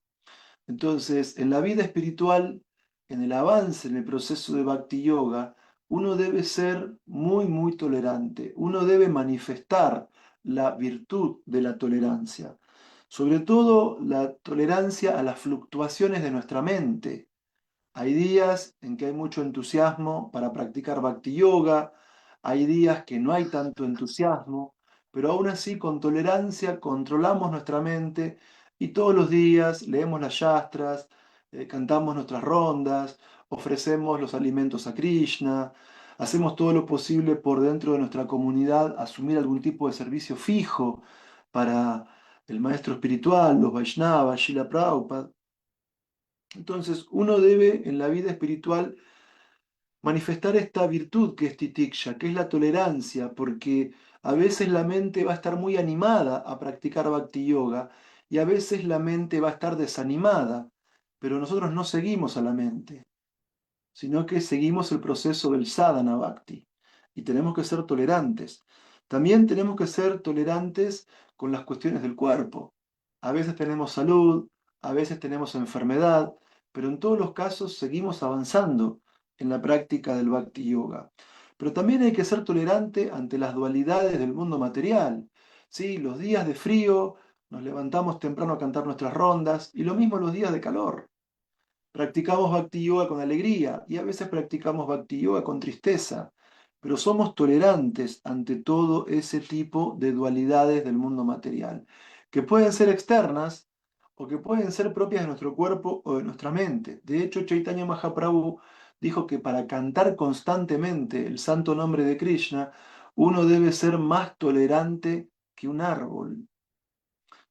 Entonces, en la vida espiritual, en el avance, en el proceso de Bhakti Yoga, uno debe ser muy, muy tolerante. Uno debe manifestar la virtud de la tolerancia. Sobre todo la tolerancia a las fluctuaciones de nuestra mente. Hay días en que hay mucho entusiasmo para practicar Bhakti Yoga, hay días que no hay tanto entusiasmo, pero aún así con tolerancia controlamos nuestra mente y todos los días leemos las yastras, cantamos nuestras rondas, ofrecemos los alimentos a Krishna, hacemos todo lo posible por dentro de nuestra comunidad, asumir algún tipo de servicio fijo para el maestro espiritual, los Vaishnavas, Srila Prabhupada. Entonces, uno debe en la vida espiritual manifestar esta virtud que es titiksha, que es la tolerancia, porque a veces la mente va a estar muy animada a practicar bhakti yoga y a veces la mente va a estar desanimada, pero nosotros no seguimos a la mente, sino que seguimos el proceso del sadhana bhakti y tenemos que ser tolerantes. También tenemos que ser tolerantes con las cuestiones del cuerpo. A veces tenemos salud, a veces tenemos enfermedad, pero en todos los casos seguimos avanzando en la práctica del bhakti yoga. Pero también hay que ser tolerante ante las dualidades del mundo material. ¿Sí? Los días de frío nos levantamos temprano a cantar nuestras rondas y lo mismo los días de calor. Practicamos Bhakti Yoga con alegría y a veces practicamos Bhakti Yoga con tristeza, pero somos tolerantes ante todo ese tipo de dualidades del mundo material, que pueden ser externas o que pueden ser propias de nuestro cuerpo o de nuestra mente. De hecho, Chaitanya Mahaprabhu dijo que para cantar constantemente el santo nombre de Krishna, uno debe ser más tolerante que un árbol.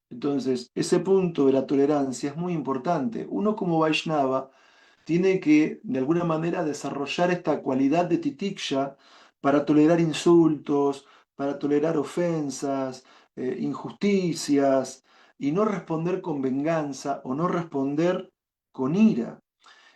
Entonces, ese punto de la tolerancia es muy importante. Uno como Vaishnava tiene que, de alguna manera, desarrollar esta cualidad de titiksha para tolerar insultos, para tolerar ofensas, injusticias, y no responder con venganza o no responder con ira.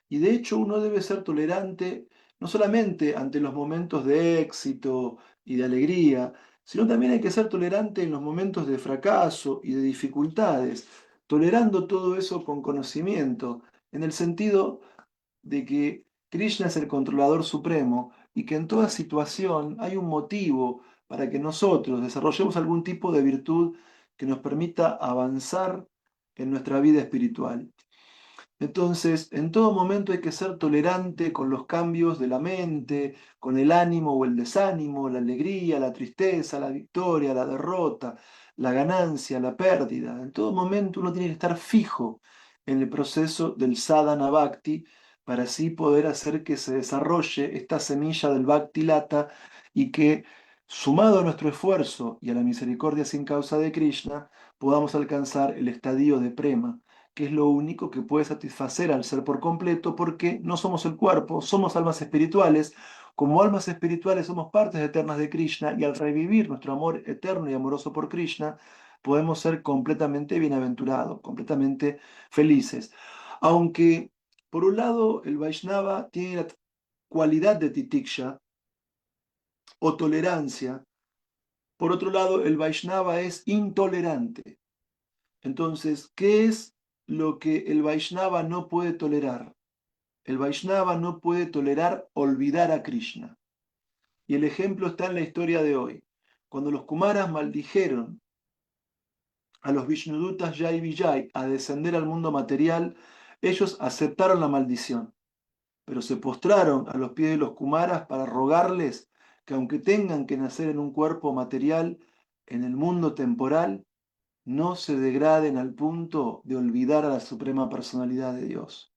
Y de hecho uno debe ser tolerante no solamente ante los momentos de éxito y de alegría, sino también hay que ser tolerante en los momentos de fracaso y de dificultades, tolerando todo eso con conocimiento, en el sentido de que Krishna es el controlador supremo y que en toda situación hay un motivo para que nosotros desarrollemos algún tipo de virtud que nos permita avanzar en nuestra vida espiritual. Entonces, en todo momento hay que ser tolerante con los cambios de la mente, con el ánimo o el desánimo, la alegría, la tristeza, la victoria, la derrota, la ganancia, la pérdida. En todo momento uno tiene que estar fijo en el proceso del sadhana bhakti para así poder hacer que se desarrolle esta semilla del bhakti lata y que, sumado a nuestro esfuerzo y a la misericordia sin causa de Krishna, podamos alcanzar el estadio de prema, que es lo único que puede satisfacer al ser por completo, porque no somos el cuerpo, somos almas espirituales. Como almas espirituales somos partes eternas de Krishna y al revivir nuestro amor eterno y amoroso por Krishna, podemos ser completamente bienaventurados, completamente felices. Aunque, por un lado, el Vaishnava tiene la cualidad de titiksha o tolerancia, por otro lado, el Vaishnava es intolerante. Entonces, ¿qué es lo que el Vaishnava no puede tolerar. El Vaishnava no puede tolerar olvidar a Krishna. Y el ejemplo está en la historia de hoy. Cuando los Kumaras maldijeron a los Vishnudutas Jai Vijay a descender al mundo material, ellos aceptaron la maldición, pero se postraron a los pies de los Kumaras para rogarles que aunque tengan que nacer en un cuerpo material, en el mundo temporal, no se degraden al punto de olvidar a la suprema personalidad de Dios.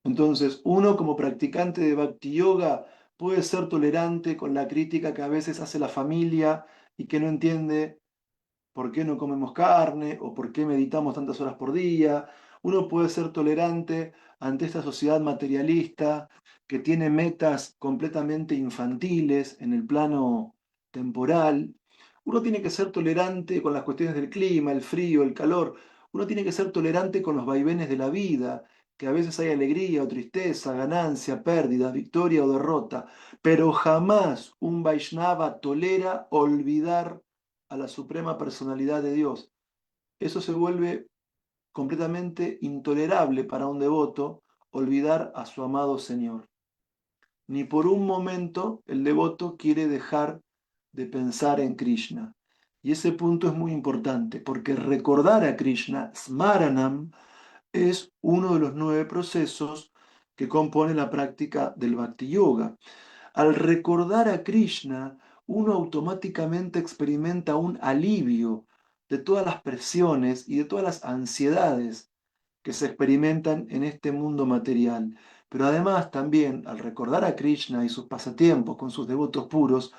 Entonces, uno como practicante de Bhakti Yoga puede ser tolerante con la crítica que a veces hace la familia y que no entiende por qué no comemos carne o por qué meditamos tantas horas por día. Uno puede ser tolerante ante esta sociedad materialista que tiene metas completamente infantiles en el plano temporal. Uno tiene que ser tolerante con las cuestiones del clima, el frío, el calor. Uno tiene que ser tolerante con los vaivenes de la vida, que a veces hay alegría o tristeza, ganancia, pérdida, victoria o derrota, pero jamás un Vaishnava tolera olvidar a la suprema personalidad de Dios. Eso se vuelve completamente intolerable para un devoto, olvidar a su amado Señor. Ni por un momento el devoto quiere dejar de pensar en Krishna. Y ese punto es muy importante, porque recordar a Krishna, Smaranam, es uno de los 9 procesos que compone la práctica del Bhakti Yoga. Al recordar a Krishna, uno automáticamente experimenta un alivio de todas las presiones y de todas las ansiedades que se experimentan en este mundo material. Pero además también, al recordar a Krishna y sus pasatiempos con sus devotos puros,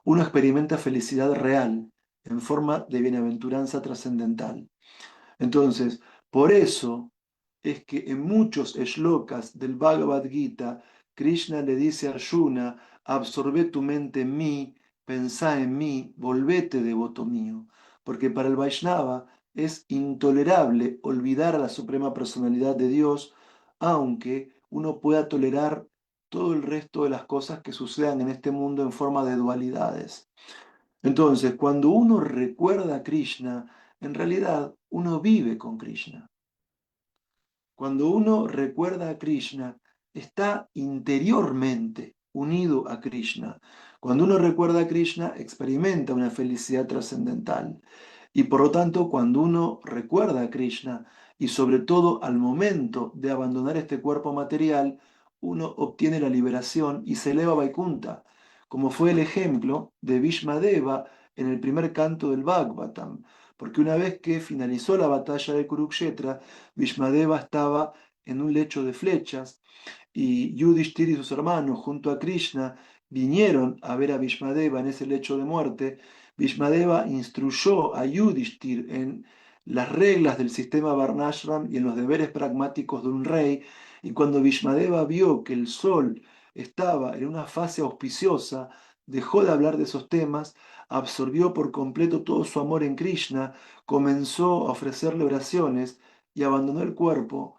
uno experimenta felicidad real en forma de bienaventuranza trascendental. Entonces, por eso es que en muchos shlokas del Bhagavad Gita, Krishna le dice a Arjuna: absorbe tu mente en mí, pensá en mí, volvete devoto mío. Porque para el Vaishnava es intolerable olvidar a la suprema personalidad de Dios, aunque uno pueda tolerar todo el resto de las cosas que sucedan en este mundo en forma de dualidades. Entonces, cuando uno recuerda a Krishna, en realidad uno vive con Krishna. Cuando uno recuerda a Krishna, está interiormente unido a Krishna. Cuando uno recuerda a Krishna, experimenta una felicidad trascendental. Y por lo tanto, cuando uno recuerda a Krishna, y sobre todo al momento de abandonar este cuerpo material, uno obtiene la liberación y se eleva a Vaikunta, como fue el ejemplo de Bhishmadeva en el primer canto del Bhagavatam. Porque una vez que finalizó la batalla de Kurukshetra, Bhishmadeva estaba en un lecho de flechas y Yudhishthira y sus hermanos junto a Krishna vinieron a ver a Bhishmadeva en ese lecho de muerte. Bhishmadeva instruyó a Yudhishthira en las reglas del sistema Varnashram y en los deberes pragmáticos de un rey, y cuando Bhishmadeva vio que el sol estaba en una fase auspiciosa, dejó de hablar de esos temas, absorbió por completo todo su amor en Krishna, comenzó a ofrecerle oraciones y abandonó el cuerpo,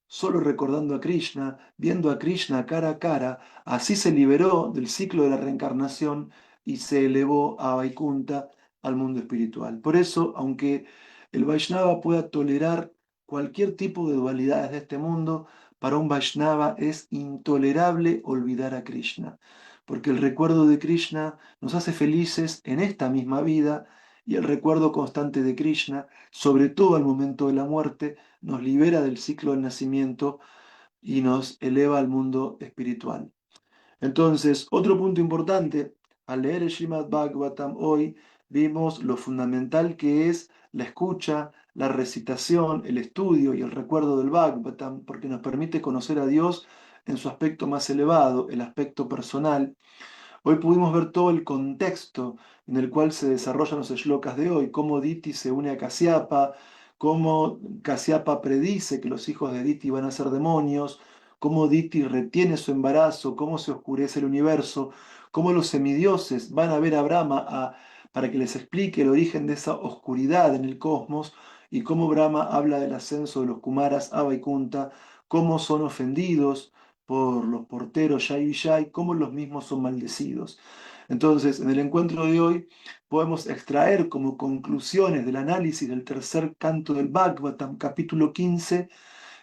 solo recordando a Krishna, viendo a Krishna cara a cara. Así se liberó del ciclo de la reencarnación y se elevó a Vaikunta, al mundo espiritual. Por eso, aunque el Vaishnava pueda tolerar cualquier tipo de dualidades de este mundo, para un Vaishnava es intolerable olvidar a Krishna, porque el recuerdo de Krishna nos hace felices en esta misma vida, y el recuerdo constante de Krishna, sobre todo al momento de la muerte, nos libera del ciclo del nacimiento y nos eleva al mundo espiritual. Entonces, otro punto importante, al leer el Srimad Bhagavatam hoy, vimos lo fundamental que es la escucha, la recitación, el estudio y el recuerdo del Bhagavatam, porque nos permite conocer a Dios en su aspecto más elevado, el aspecto personal. Hoy pudimos ver todo el contexto en el cual se desarrollan los shlokas de hoy, cómo Diti se une a Kasyapa, cómo Kasyapa predice que los hijos de Diti van a ser demonios, cómo Diti retiene su embarazo, cómo se oscurece el universo, cómo los semidioses van a ver a Brahma para que les explique el origen de esa oscuridad en el cosmos, y cómo Brahma habla del ascenso de los Kumaras a Vaikunta, cómo son ofendidos por los porteros Yai Vijay, cómo los mismos son maldecidos. Entonces, en el encuentro de hoy podemos extraer como conclusiones del análisis del tercer canto del Bhagavatam, capítulo 15,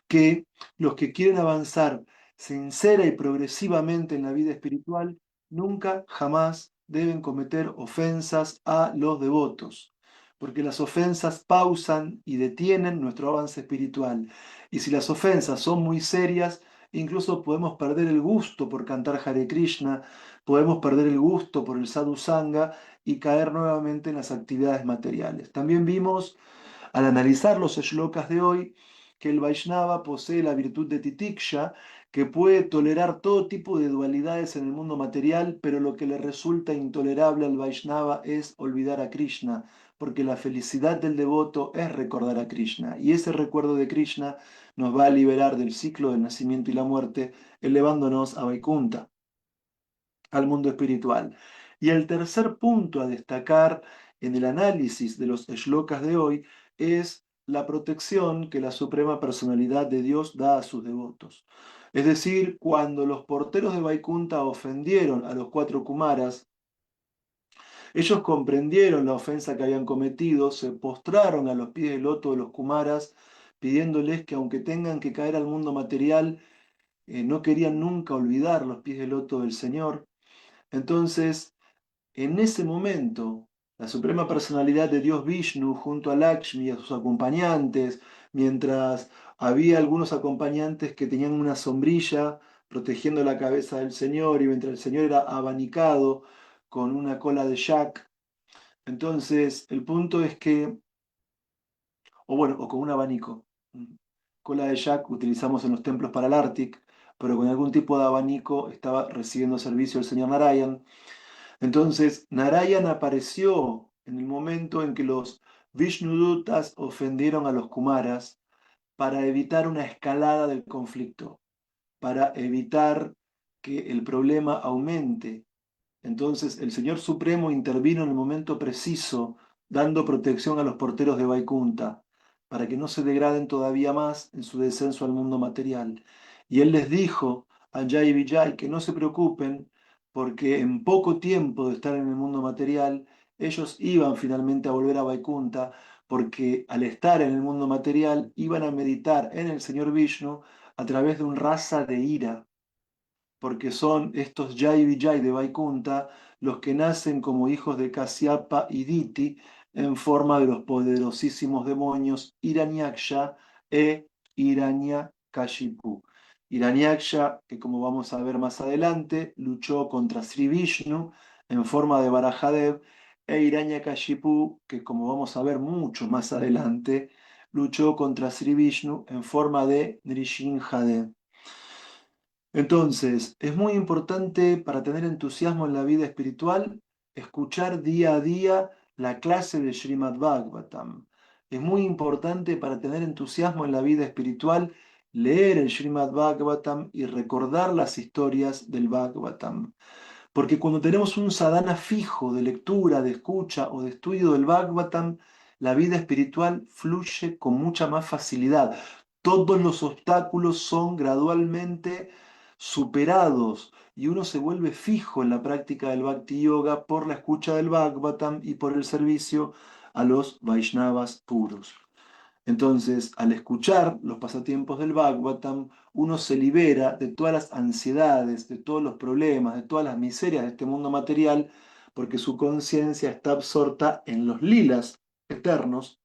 que los que quieren avanzar sincera y progresivamente en la vida espiritual nunca, jamás deben cometer ofensas a los devotos, porque las ofensas pausan y detienen nuestro avance espiritual. Y si las ofensas son muy serias, incluso podemos perder el gusto por cantar Hare Krishna, podemos perder el gusto por el Sadhu Sangha y caer nuevamente en las actividades materiales. También vimos al analizar los shlokas de hoy, que el Vaishnava posee la virtud de Titiksha, que puede tolerar todo tipo de dualidades en el mundo material, pero lo que le resulta intolerable al Vaishnava es olvidar a Krishna, porque la felicidad del devoto es recordar a Krishna, y ese recuerdo de Krishna nos va a liberar del ciclo del nacimiento y la muerte, elevándonos a Vaikunta, al mundo espiritual. Y el tercer punto a destacar en el análisis de los shlokas de hoy es la protección que la Suprema Personalidad de Dios da a sus devotos. Es decir, cuando los porteros de Vaikunta ofendieron a los cuatro Kumaras, ellos comprendieron la ofensa que habían cometido, se postraron a los pies del loto de los Kumaras, pidiéndoles que aunque tengan que caer al mundo material, no querían nunca olvidar los pies del loto del Señor. Entonces, en ese momento, la Suprema Personalidad de Dios Vishnu, junto a Lakshmi y a sus acompañantes, mientras había algunos acompañantes que tenían una sombrilla protegiendo la cabeza del Señor, y mientras el Señor era abanicado con una cola de yak, entonces el punto es que, o bueno, o con un abanico. Cola de yak utilizamos en los templos para el Arctic, pero con algún tipo de abanico estaba recibiendo servicio el señor Narayan. Entonces, Narayan apareció en el momento en que los Vishnudutas ofendieron a los Kumaras para evitar una escalada del conflicto, para evitar que el problema aumente. Entonces, el Señor Supremo intervino en el momento preciso, dando protección a los porteros de Vaikunta, para que no se degraden todavía más en su descenso al mundo material. Y Él les dijo a Jai y Vijay que no se preocupen, porque en poco tiempo de estar en el mundo material, ellos iban finalmente a volver a Vaikunta, porque al estar en el mundo material, iban a meditar en el Señor Vishnu a través de un rasa de ira, porque son estos Jai Vijay de Vaikunta los que nacen como hijos de Kasyapa y Diti en forma de los poderosísimos demonios Hiranyaksha e Hiranyakashipu. Hiranyaksha, que como vamos a ver más adelante, luchó contra Sri Vishnu en forma de Varahadev, e Hiranyakashipu, que como vamos a ver mucho más adelante, luchó contra Sri Vishnu en forma de Nrsimhadev. Entonces, es muy importante para tener entusiasmo en la vida espiritual escuchar día a día la clase de Srimad Bhagavatam. Es muy importante para tener entusiasmo en la vida espiritual leer el Srimad Bhagavatam y recordar las historias del Bhagavatam. Porque cuando tenemos un sadhana fijo de lectura, de escucha o de estudio del Bhagavatam, la vida espiritual fluye con mucha más facilidad. Todos los obstáculos son gradualmente superados y uno se vuelve fijo en la práctica del Bhakti Yoga por la escucha del Bhagavatam y por el servicio a los Vaishnavas puros. Entonces, al escuchar los pasatiempos del Bhagavatam, uno se libera de todas las ansiedades, de todos los problemas, de todas las miserias de este mundo material, porque su conciencia está absorta en los lilas eternos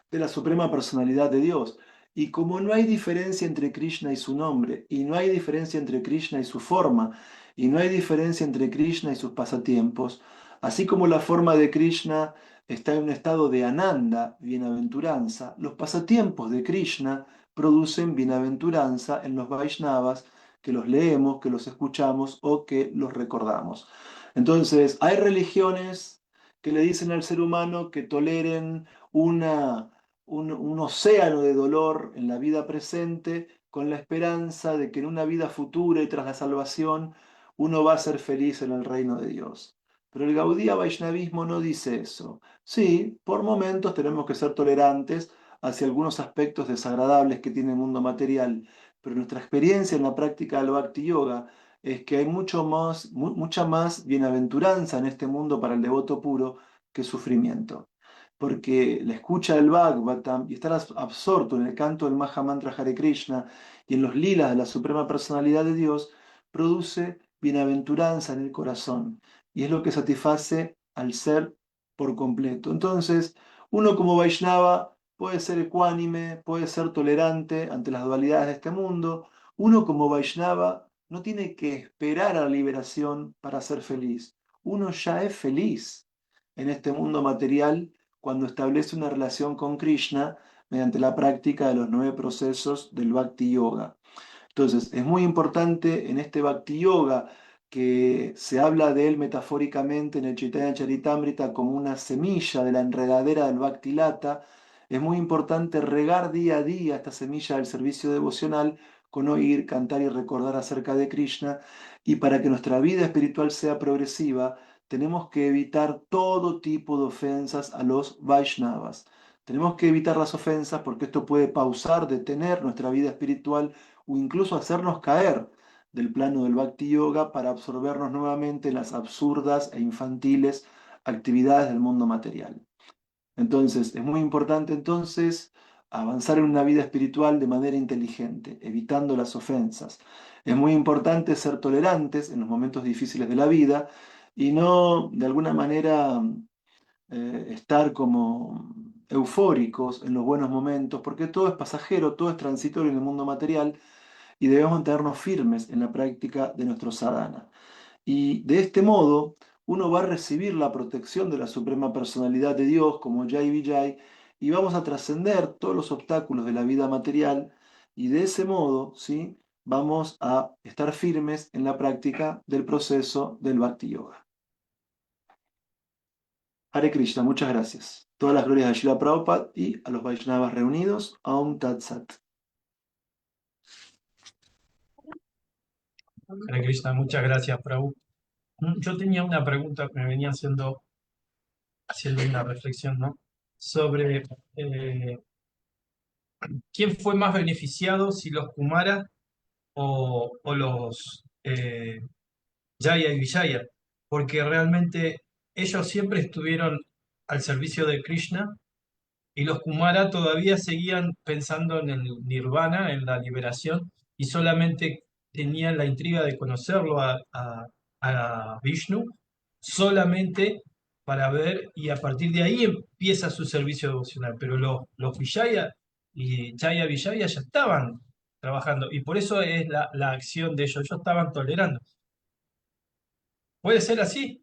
de la Suprema Personalidad de Dios. Y como no hay diferencia entre Krishna y su nombre, y no hay diferencia entre Krishna y su forma, y no hay diferencia entre Krishna y sus pasatiempos, así como la forma de Krishna está en un estado de ananda, bienaventuranza, los pasatiempos de Krishna producen bienaventuranza en los Vaishnavas, que los leemos, que los escuchamos o que los recordamos. Entonces, hay religiones que le dicen al ser humano que toleren un océano de dolor en la vida presente, con la esperanza de que en una vida futura y tras la salvación uno va a ser feliz en el reino de Dios. Pero el Gaudía Vaishnavismo no dice eso. Sí, por momentos tenemos que ser tolerantes hacia algunos aspectos desagradables que tiene el mundo material, pero nuestra experiencia en la práctica del Bhakti Yoga es que hay mucha más bienaventuranza en este mundo para el devoto puro que sufrimiento. Porque la escucha del Bhagavatam y estar absorto en el canto del Mahamantra Hare Krishna y en los lilas de la Suprema Personalidad de Dios produce bienaventuranza en el corazón y es lo que satisface al ser por completo. Entonces, uno como Vaishnava puede ser ecuánime, puede ser tolerante ante las dualidades de este mundo. Uno como Vaishnava no tiene que esperar a la liberación para ser feliz. Uno ya es feliz en este mundo material cuando establece una relación con Krishna mediante la práctica de los 9 procesos del Bhakti Yoga. Entonces, es muy importante en este Bhakti Yoga que se habla de él metafóricamente en el Chaitanya Charitamrita como una semilla de la enredadera del Bhakti Lata. Es muy importante regar día a día esta semilla del servicio devocional con oír, cantar y recordar acerca de Krishna. Y para que nuestra vida espiritual sea progresiva, tenemos que evitar todo tipo de ofensas a los Vaishnavas. Tenemos que evitar las ofensas porque esto puede pausar, detener nuestra vida espiritual o incluso hacernos caer del plano del Bhakti Yoga para absorbernos nuevamente en las absurdas e infantiles actividades del mundo material. Entonces, es muy importante entonces avanzar en una vida espiritual de manera inteligente, evitando las ofensas. Es muy importante ser tolerantes en los momentos difíciles de la vida y no de alguna manera estar como eufóricos en los buenos momentos, porque todo es pasajero, todo es transitorio en el mundo material y debemos mantenernos firmes en la práctica de nuestro sadhana. Y de este modo, uno va a recibir la protección de la Suprema Personalidad de Dios como Jai Vijay y vamos a trascender todos los obstáculos de la vida material y de ese modo, ¿sí? Vamos a estar firmes en la práctica del proceso del Bhakti Yoga. Hare Krishna, muchas gracias. Todas las glorias a Srila Prabhupada y a los Vaishnavas reunidos. Aum Tat Sat. Hare Krishna, muchas gracias, Prabhu. Yo tenía una pregunta que me venía haciendo una reflexión, ¿no? Sobre quién fue más beneficiado, si los Kumara o los Jaya y Vijaya, porque realmente ellos siempre estuvieron al servicio de Krishna y los Kumara todavía seguían pensando en el nirvana, en la liberación, y solamente tenían la intriga de conocerlo a Vishnu, solamente para ver, y a partir de ahí empieza su servicio devocional. Pero los Vijaya y Jaya Vijaya ya estaban trabajando, y por eso es la acción de ellos estaban tolerando. ¿Puede ser así?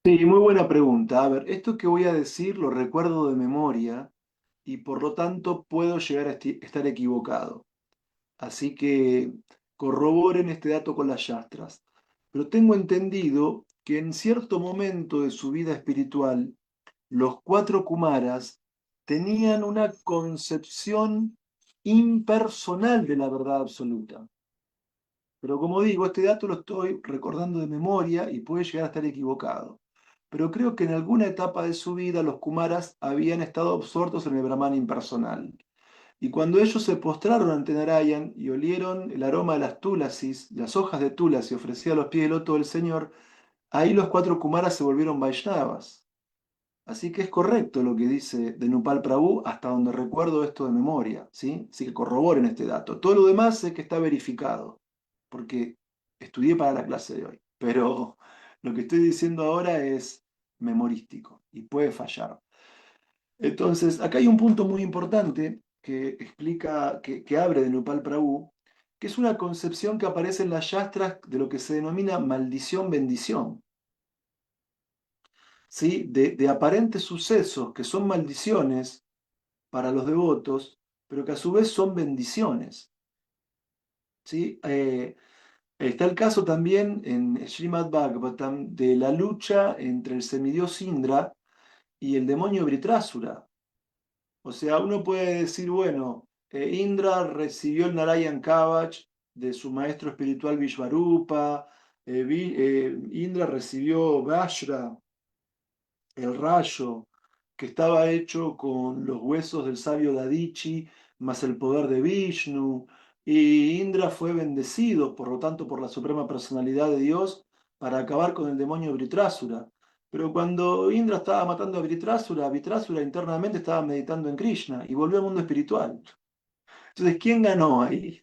Sí, muy buena pregunta. A ver, esto que voy a decir lo recuerdo de memoria y por lo tanto puedo llegar a estar equivocado. Así que corroboren este dato con las yastras. Pero tengo entendido que en cierto momento de su vida espiritual, los 4 Kumaras tenían una concepción impersonal de la verdad absoluta. Pero como digo, este dato lo estoy recordando de memoria y puede llegar a estar equivocado. Pero creo que en alguna etapa de su vida los Kumaras habían estado absortos en el Brahman impersonal. Y cuando ellos se postraron ante Narayan y olieron el aroma de las tulasis, las hojas de tulasi ofrecidas a los pies del loto del Señor, ahí los 4 Kumaras se volvieron Vaishnavas. Así que es correcto lo que dice Denupal Prabhu, hasta donde recuerdo esto de memoria, ¿sí? Así que corroboren este dato. Todo lo demás sé que está verificado, porque estudié para la clase de hoy. Pero lo que estoy diciendo ahora es memorístico y puede fallar. Entonces, acá hay un punto muy importante que explica, que abre Denupal Prabhu, que es una concepción que aparece en las yastras de lo que se denomina maldición-bendición. ¿Sí? De aparentes sucesos que son maldiciones para los devotos, pero que a su vez son bendiciones. ¿Sí? Está el caso también en Srimad Bhagavatam de la lucha entre el semidios Indra y el demonio Vritrasura. O sea, uno puede decir, bueno, Indra recibió el Narayan Kavach de su maestro espiritual Vishvarupa, Indra recibió Vajra, el rayo, que estaba hecho con los huesos del sabio Dadichi, más el poder de Vishnu. y Indra fue bendecido, por lo tanto, por la suprema personalidad de Dios para acabar con el demonio Vritrasura. Pero cuando Indra estaba matando a Vritrasura, Vritrasura internamente estaba meditando en Krishna y volvió al mundo espiritual. Entonces, ¿quién ganó ahí?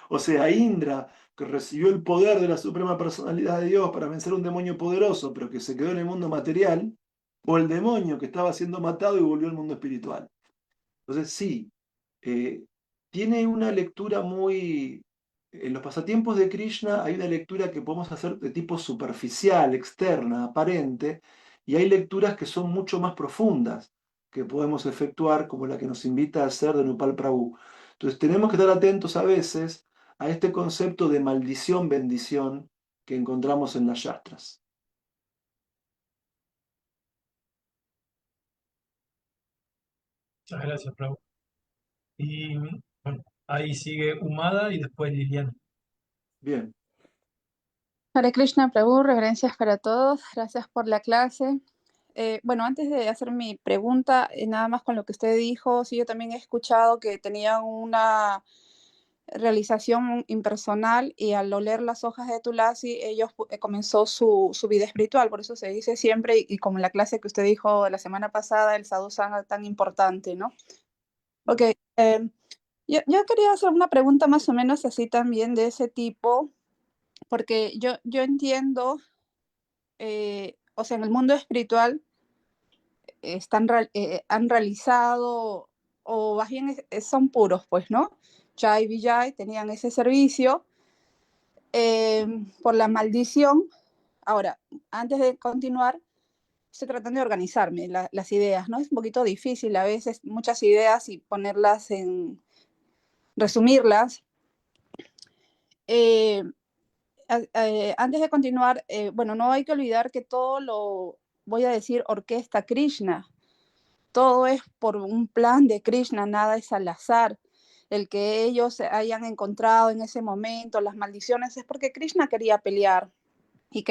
O sea, Indra, que recibió el poder de la suprema personalidad de Dios para vencer a un demonio poderoso, pero que se quedó en el mundo material, o el demonio que estaba siendo matado y volvió al mundo espiritual. Entonces, sí, eh, tiene una lectura muy... En los pasatiempos de Krishna hay una lectura que podemos hacer de tipo superficial, externa, aparente, y hay lecturas que son mucho más profundas que podemos efectuar, como la que nos invita a hacer de Nupal Prabhu. Entonces tenemos que estar atentos a veces a este concepto de maldición-bendición que encontramos en las Shastras. Muchas gracias, Prabhu. Y bueno, ahí sigue Humada y después Liliana. Bien, Hare Krishna Prabhu, reverencias para todos, gracias por la clase. Bueno, antes de hacer mi pregunta, nada más con lo que usted dijo, sí, yo también he escuchado que tenían una realización impersonal y al oler las hojas de Tulasi, ellos comenzó su vida espiritual, por eso se dice siempre, y como en la clase que usted dijo la semana pasada, el sadhu sangha tan importante, ¿no? Ok, yo quería hacer una pregunta más o menos así también de ese tipo, porque yo entiendo, o sea, en el mundo espiritual han realizado, o más bien son puros, pues, ¿no? Jai Vijay tenían ese servicio por la maldición. Ahora, antes de continuar, estoy tratando de organizarme las ideas, ¿no? Es un poquito difícil a veces muchas ideas y ponerlas resumirlas. Eh, Antes de continuar, bueno, no hay que olvidar que todo lo, voy a decir, orquesta Krishna. Todo es por un plan de Krishna, nada es al azar. El que ellos hayan encontrado en ese momento las maldiciones es porque Krishna quería pelear y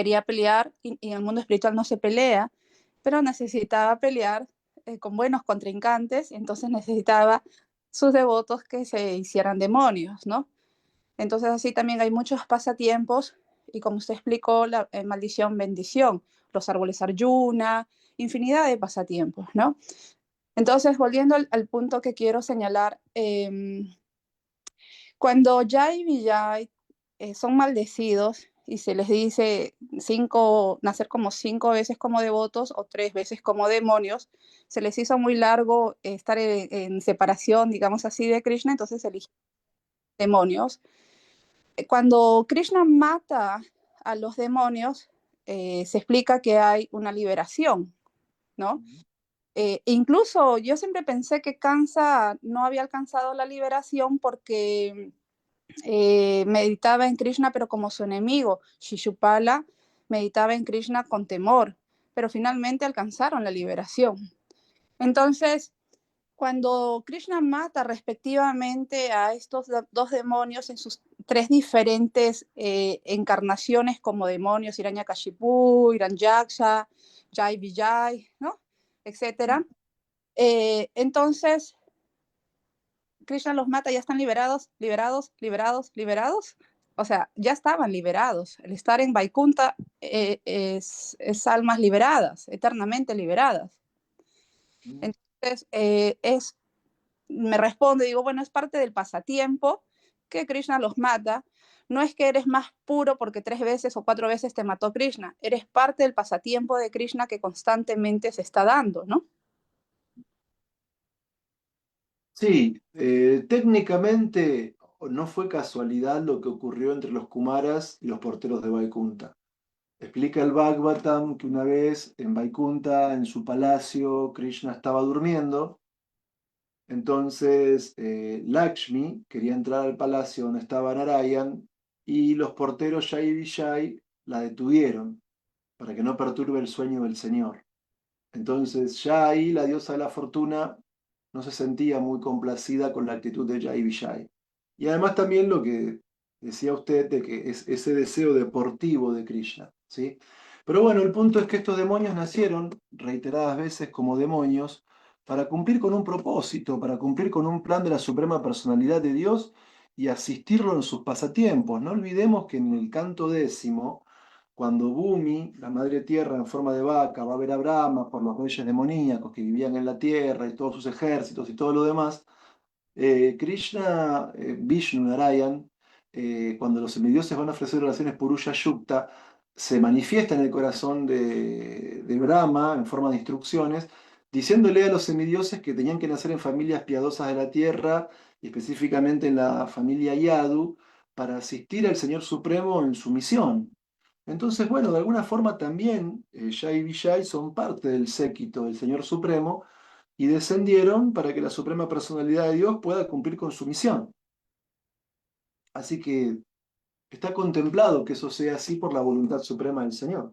en el mundo espiritual no se pelea, pero necesitaba pelear con buenos contrincantes, entonces necesitaba sus devotos que se hicieran demonios, ¿no? Entonces así también hay muchos pasatiempos y como usted explicó, la maldición, bendición, los árboles Arjuna, infinidad de pasatiempos, ¿no? Entonces, volviendo al punto que quiero señalar, cuando Jai y Vijay son maldecidos y se les dice nacer como 5 veces como devotos o 3 veces como demonios, se les hizo muy largo estar en separación, digamos así, de Krishna, entonces eligieron demonios. Cuando Krishna mata a los demonios, se explica que hay una liberación, ¿no? Incluso yo siempre pensé que Kansa no había alcanzado la liberación porque meditaba en Krishna, pero como su enemigo. Shishupala meditaba en Krishna con temor, pero finalmente alcanzaron la liberación. Entonces, cuando Krishna mata respectivamente a estos dos demonios en sus 3 diferentes encarnaciones como demonios, Hiranyakashipu, Hiranyaksha, Jai Vijay, ¿no? Etcétera. Entonces, Krishna los mata, ya están liberados, liberados, liberados, liberados. O sea, ya estaban liberados. El estar en Vaikunta es almas liberadas, eternamente liberadas. Entonces, me responde, digo, bueno, es parte del pasatiempo que Krishna los mata. No es que eres más puro porque 3 veces o 4 veces te mató Krishna. Eres parte del pasatiempo de Krishna que constantemente se está dando, ¿no? sí, técnicamente no fue casualidad lo que ocurrió entre los Kumaras y los porteros de Vaikunta. Explica el Bhagavatam que una vez en Vaikunta, en su palacio, Krishna estaba durmiendo. Entonces Lakshmi quería entrar al palacio donde estaba Narayan y los porteros Jai y Vijay la detuvieron para que no perturbe el sueño del Señor. Entonces ya ahí la diosa de la fortuna no se sentía muy complacida con la actitud de Jai Vijay. Y además también lo que decía usted de que es ese deseo deportivo de Krishna, ¿sí? Pero bueno, el punto es que estos demonios nacieron reiteradas veces como demonios para cumplir con un propósito, para cumplir con un plan de la suprema personalidad de Dios y asistirlo en sus pasatiempos. No olvidemos que en el canto 10, cuando Bhumi, la madre tierra en forma de vaca, va a ver a Brahma por los reyes demoníacos que vivían en la tierra y todos sus ejércitos y todo lo demás, Krishna, Vishnu, Narayan, cuando los semidioses van a ofrecer oraciones Purusha Yukta, se manifiesta en el corazón de Brahma en forma de instrucciones, diciéndole a los semidioses que tenían que nacer en familias piadosas de la tierra, y específicamente en la familia Yadu, para asistir al Señor Supremo en su misión. Entonces, bueno, de alguna forma también Jai y Vijay son parte del séquito del Señor Supremo y descendieron para que la Suprema Personalidad de Dios pueda cumplir con su misión. Así que está contemplado que eso sea así por la voluntad suprema del Señor.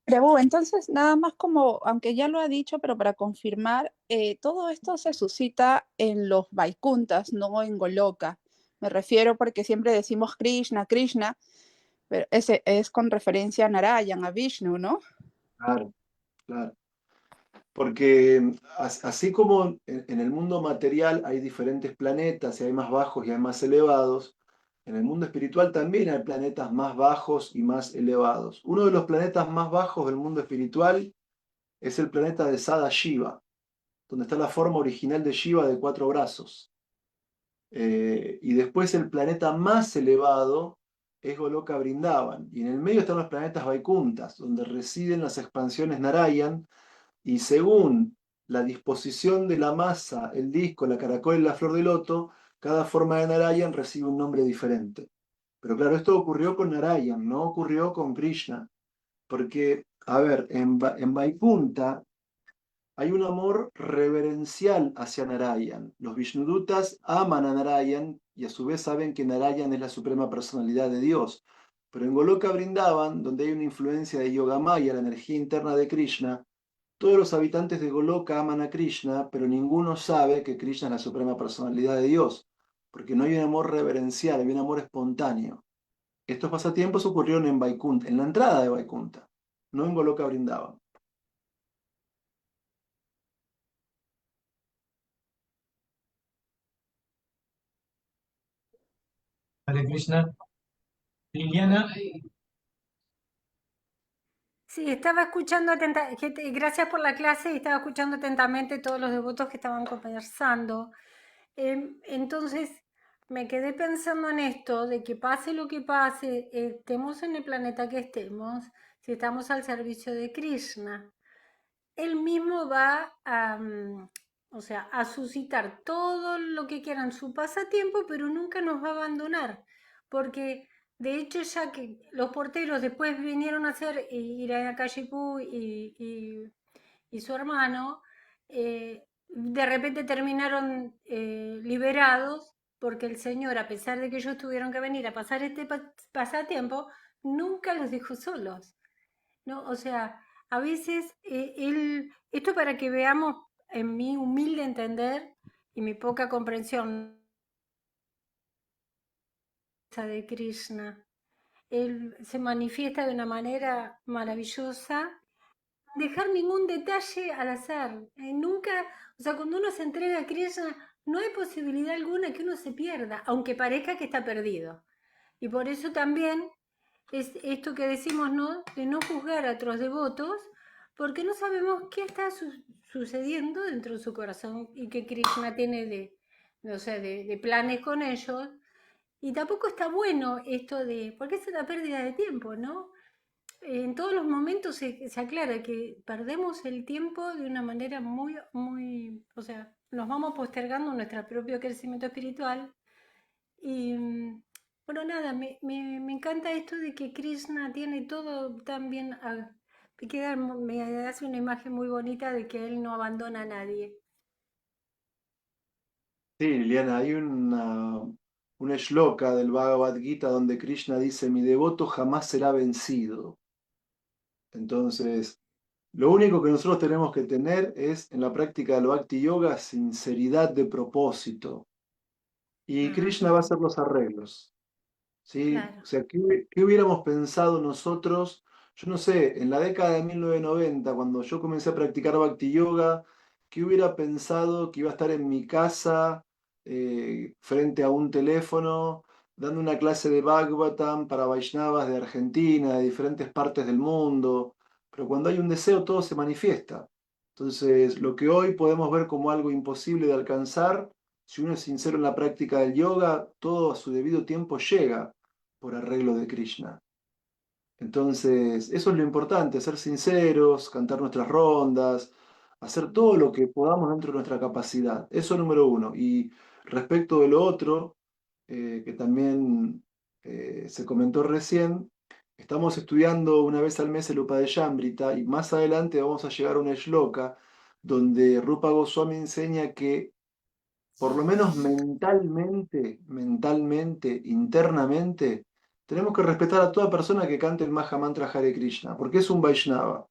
Prabhu, entonces nada más como, aunque ya lo ha dicho, pero para confirmar, todo esto se suscita en los Vaikuntas, no en Goloka. Me refiero porque siempre decimos Krishna, Krishna, pero ese es con referencia a Narayan, a Vishnu, ¿no? Claro, claro. Porque así como en el mundo material hay diferentes planetas y hay más bajos y hay más elevados, en el mundo espiritual también hay planetas más bajos y más elevados. Uno de los planetas más bajos del mundo espiritual es el planeta de Sada Shiva, donde está la forma original de Shiva de 4 brazos. Y después el planeta más elevado es Goloka Vrindavan. Y en el medio están los planetas Vaikuntas, donde residen las expansiones Narayan. Y según la disposición de la masa, el disco, la caracol y la flor de loto, cada forma de Narayan recibe un nombre diferente. Pero claro, esto ocurrió con Narayan, no ocurrió con Krishna. Porque, a ver, en Vaikunta hay un amor reverencial hacia Narayan. Los Vishnudutas aman a Narayan y a su vez saben que Narayan es la suprema personalidad de Dios. Pero en Goloka Vrindavan, donde hay una influencia de Yogamaya, la energía interna de Krishna, todos los habitantes de Goloka aman a Krishna, pero ninguno sabe que Krishna es la suprema personalidad de Dios, porque no hay un amor reverencial, hay un amor espontáneo. Estos pasatiempos ocurrieron en Vaikunta, en la entrada de Vaikunta, no en Goloka Vrindavan. Hare Krishna. Liliana, Sí, estaba escuchando gracias por la clase y estaba escuchando atentamente todos los devotos que estaban conversando. Entonces me quedé pensando en esto, de que pase lo que pase, estemos en el planeta que estemos, si estamos al servicio de Krishna, él mismo va a, o sea, a suscitar todo lo que quiera en su pasatiempo, pero nunca nos va a abandonar, porque de hecho ya que los porteros después vinieron a hacer Hiranyakashipu y su hermano, de repente terminaron liberados porque el Señor, a pesar de que ellos tuvieron que venir a pasar este pasatiempo, nunca los dejó solos, ¿no? O sea, a veces esto para que veamos en mi humilde entender y mi poca comprensión de Krishna, él se manifiesta de una manera maravillosa, dejar ningún detalle al azar, nunca, o sea, cuando uno se entrega a Krishna, no hay posibilidad alguna que uno se pierda, aunque parezca que está perdido. Y por eso también es esto que decimos, ¿no? De no juzgar a otros devotos, porque no sabemos qué está sucediendo dentro de su corazón y qué Krishna tiene de planes con ellos. Y tampoco está bueno esto de, porque es una pérdida de tiempo, ¿no? En todos los momentos se aclara que perdemos el tiempo de una manera muy, o sea, nos vamos postergando nuestro propio crecimiento espiritual. Y bueno, nada, me encanta esto de que Krishna tiene todo tan bien, me hace una imagen muy bonita de que él no abandona a nadie. Sí, Liliana, hay una shloka del Bhagavad Gita donde Krishna dice, mi devoto jamás será vencido. Entonces, lo único que nosotros tenemos que tener es en la práctica del Bhakti Yoga sinceridad de propósito. Y Krishna va a hacer los arreglos. ¿Sí? Claro. O sea, ¿qué hubiéramos pensado nosotros? Yo no sé, en la década de 1990, cuando yo comencé a practicar Bhakti Yoga, ¿Qué hubiera pensado que iba a estar en mi casa frente a un teléfono dando una clase de Bhagavatam para Vaishnavas de Argentina, de diferentes partes del mundo? Pero cuando hay un deseo todo se manifiesta. Entonces, lo que hoy podemos ver como algo imposible de alcanzar, si uno es sincero en la práctica del yoga, todo a su debido tiempo llega por arreglo de Krishna. Entonces, eso es lo importante, ser sinceros, cantar nuestras rondas, hacer todo lo que podamos dentro de nuestra capacidad. Eso número uno. Y respecto de lo otro, que también se comentó recién, estamos estudiando una vez al mes el Upadeshambrita y más adelante vamos a llegar a una shloka donde Rupa Goswami enseña que por lo menos mentalmente, internamente, tenemos que respetar a toda persona que cante el Maha Mantra Hare Krishna, porque es un Vaishnava.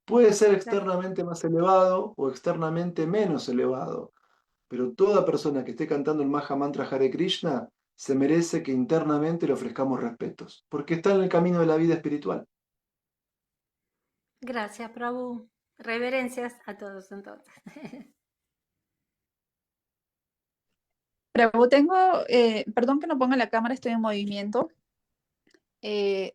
Puede ser externamente más elevado o externamente menos elevado, pero toda persona que esté cantando el Maha Mantra Hare Krishna se merece que internamente le ofrezcamos respetos, porque está en el camino de la vida espiritual. Gracias, Prabhu. Reverencias a todos entonces. Pero tengo, perdón que no ponga la cámara, estoy en movimiento.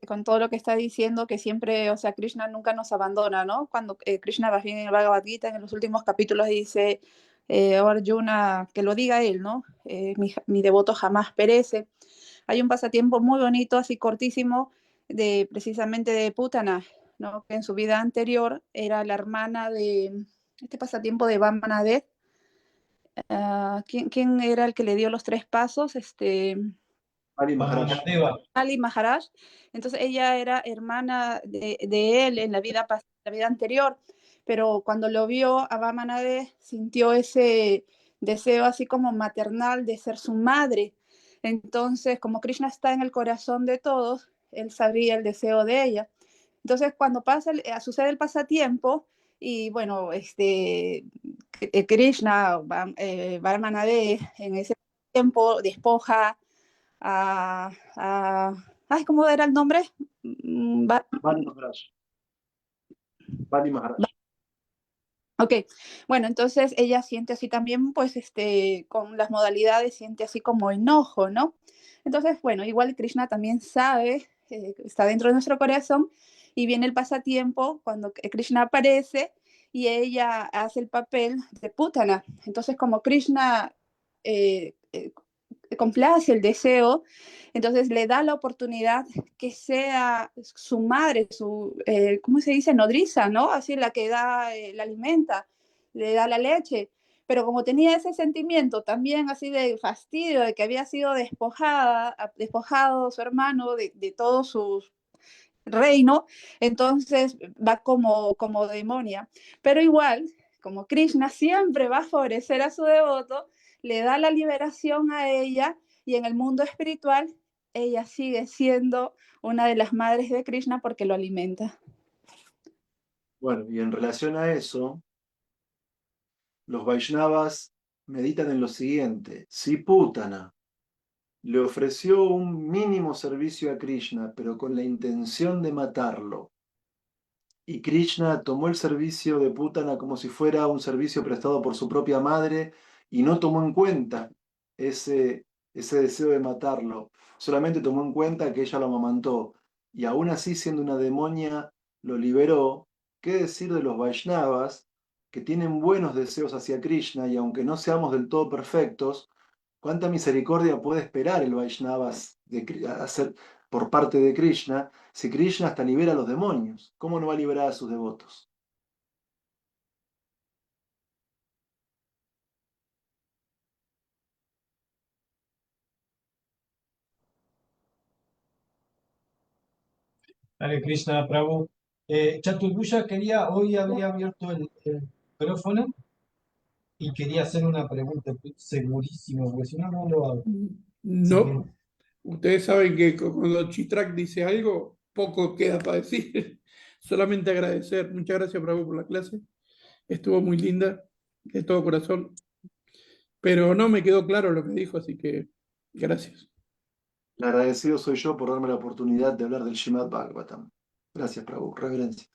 Con todo lo que está diciendo, que siempre, o sea, Krishna nunca nos abandona, ¿no? Cuando Krishna va bien en el Bhagavad Gita, en los últimos capítulos dice, oh, Arjuna, que lo diga él, ¿no? Mi devoto jamás perece. Hay un pasatiempo muy bonito, así cortísimo, precisamente de Putana, ¿no? Que en su vida anterior era la hermana de este pasatiempo de Vamanadev. ¿Quién era el que le dio los 3 pasos? Ari Maharaj. Vamanadeva. Ali Maharaj. Entonces ella era hermana de él en la vida anterior, pero cuando lo vio a Vamanadev sintió ese deseo así como maternal de ser su madre. Entonces, como Krishna está en el corazón de todos, él sabía el deseo de ella. Entonces, cuando sucede el pasatiempo, y bueno, Krishna, Vamanadev, en ese tiempo despoja ay, ¿cómo era el nombre? Bali Maharaj. Bali Maharaj. Ok, bueno, entonces ella siente así también, pues, con las modalidades, siente así como enojo, ¿no? Entonces, bueno, igual Krishna también sabe, está dentro de nuestro corazón, y viene el pasatiempo cuando Krishna aparece y ella hace el papel de Putana. Entonces, como Krishna complace el deseo, entonces le da la oportunidad que sea su madre, ¿cómo se dice? Nodriza, ¿no? Así la que la alimenta, le da la leche. Pero como tenía ese sentimiento también así de fastidio, de que había sido despojado su hermano de todo su reino, entonces va como demonia. Pero igual, como Krishna siempre va a favorecer a su devoto, le da la liberación a ella y en el mundo espiritual ella sigue siendo una de las madres de Krishna porque lo alimenta. Bueno, y en relación a eso, los Vaishnavas meditan en lo siguiente: si Putana le ofreció un mínimo servicio a Krishna, pero con la intención de matarlo, y Krishna tomó el servicio de Putana como si fuera un servicio prestado por su propia madre y no tomó en cuenta ese deseo de matarlo, solamente tomó en cuenta que ella lo amamantó, y aún así siendo una demonia lo liberó. ¿Qué decir de los Vaishnavas que tienen buenos deseos hacia Krishna y aunque no seamos del todo perfectos, cuánta misericordia puede esperar el Vaishnavas hacer por parte de Krishna si Krishna hasta libera a los demonios? ¿Cómo no va a liberar a sus devotos? Hare Krishna, Prabhu. Chaturvusha hoy había abierto el micrófono y quería hacer una pregunta, estoy segurísimo, porque si no, no lo hago. No, ustedes saben que cuando Chitrak dice algo, poco queda para decir. Solamente agradecer. Muchas gracias, Prabhu, por la clase. Estuvo muy linda, de todo corazón. Pero no me quedó claro lo que dijo, así que gracias. El agradecido soy yo por darme la oportunidad de hablar del Srimad Bhagavatam. Gracias, Prabhu. Reverencia.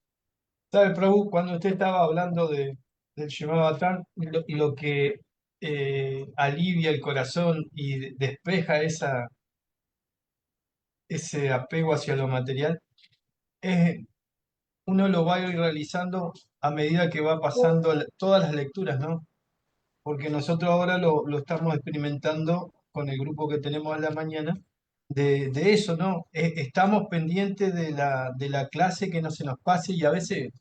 ¿Sabe, Prabhu? Cuando usted estaba hablando del Shemabatan, lo que alivia el corazón y despeja ese apego hacia lo material, es, uno lo va a ir realizando a medida que va pasando todas las lecturas, ¿no? Porque nosotros ahora lo estamos experimentando con el grupo que tenemos a la mañana, de eso, ¿no? Estamos pendientes de la clase que no se nos pase y a veces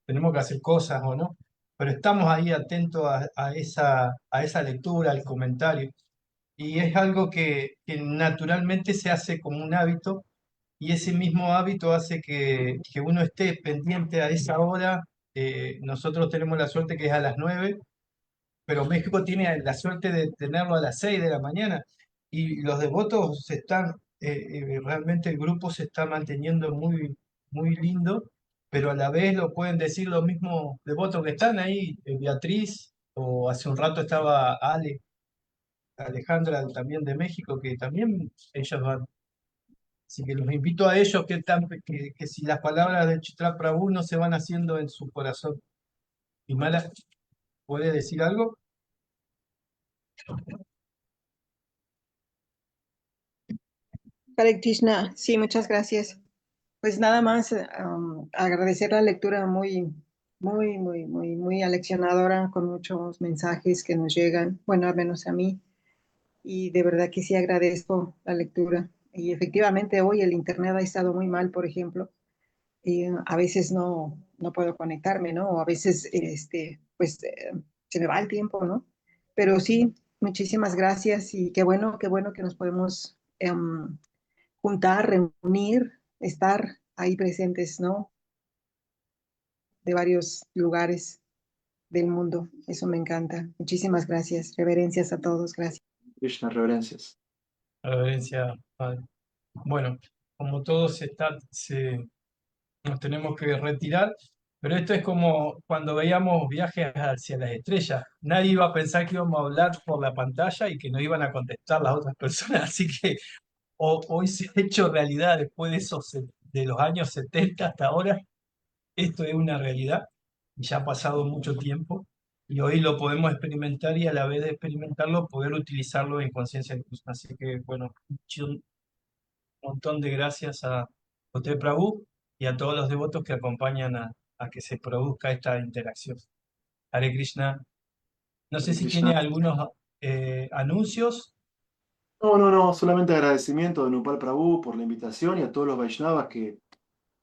tenemos que hacer cosas o no, pero estamos ahí atentos a esa lectura, al comentario, y es algo que naturalmente se hace como un hábito, y ese mismo hábito hace que uno esté pendiente a esa hora. Nosotros tenemos la suerte que es a las 9, pero México tiene la suerte de tenerlo a las 6 de la mañana y los devotos se están, realmente el grupo se está manteniendo muy, muy lindo, pero a la vez lo pueden decir los mismos devotos que están ahí, Beatriz, o hace un rato estaba Alejandra también de México, que también ellos van. Así que los invito a ellos que si las palabras de Chitra Prabhu no se van haciendo en su corazón. ¿Y Mala puede decir algo? Hare Krishna, sí, muchas gracias. Pues nada más agradecer la lectura muy aleccionadora, con muchos mensajes que nos llegan, bueno, al menos a mí, y de verdad que sí agradezco la lectura. Y efectivamente hoy el internet ha estado muy mal, por ejemplo, y a veces no puedo conectarme, ¿no? O a veces, pues, se me va el tiempo, ¿no? Pero sí, muchísimas gracias y qué bueno que nos podemos juntar, reunir, estar ahí presentes, ¿no? De varios lugares del mundo. Eso me encanta. Muchísimas gracias. Reverencias a todos. Gracias. Krishna, reverencias. Reverencia, Padre. Bueno, como todos nos tenemos que retirar, pero esto es como cuando veíamos viajes hacia las estrellas. Nadie iba a pensar que íbamos a hablar por la pantalla y que nos iban a contestar las otras personas, así que hoy se ha hecho realidad después de de los años 70 hasta ahora. Esto es una realidad y ya ha pasado mucho tiempo y hoy lo podemos experimentar y a la vez de experimentarlo poder utilizarlo en conciencia de Krishna. Así que bueno, un montón de gracias a usted, Prabhu, y a todos los devotos que acompañan a que se produzca esta interacción. Hare Krishna. No sé Hare si tiene Krishna. algunos anuncios. No, solamente agradecimiento de Nupal Prabhu por la invitación y a todos los Vaishnavas que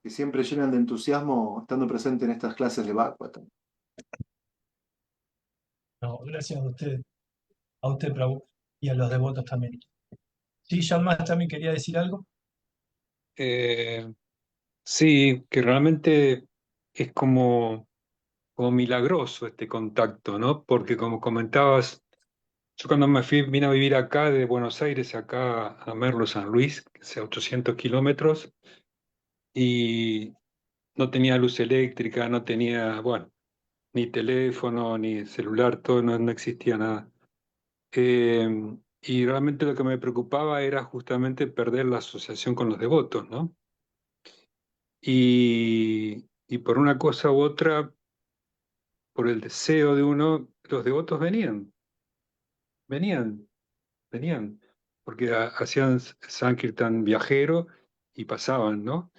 siempre llenan de entusiasmo estando presentes en estas clases de Bhagavatam. No, gracias a usted, Prabhu, y a los devotos también. Sí, Shalma también quería decir algo. Sí, que realmente es como milagroso este contacto, ¿no? Porque como comentabas, yo cuando vine a vivir acá de Buenos Aires, acá a Merlo, San Luis, que sea 800 kilómetros, y no tenía luz eléctrica, no tenía, bueno, ni teléfono, ni celular, todo no existía nada. Y realmente lo que me preocupaba era justamente perder la asociación con los devotos, ¿no? Y por una cosa u otra, por el deseo de uno, los devotos venían, venían, porque hacían Sankirtan viajero y pasaban, ¿no?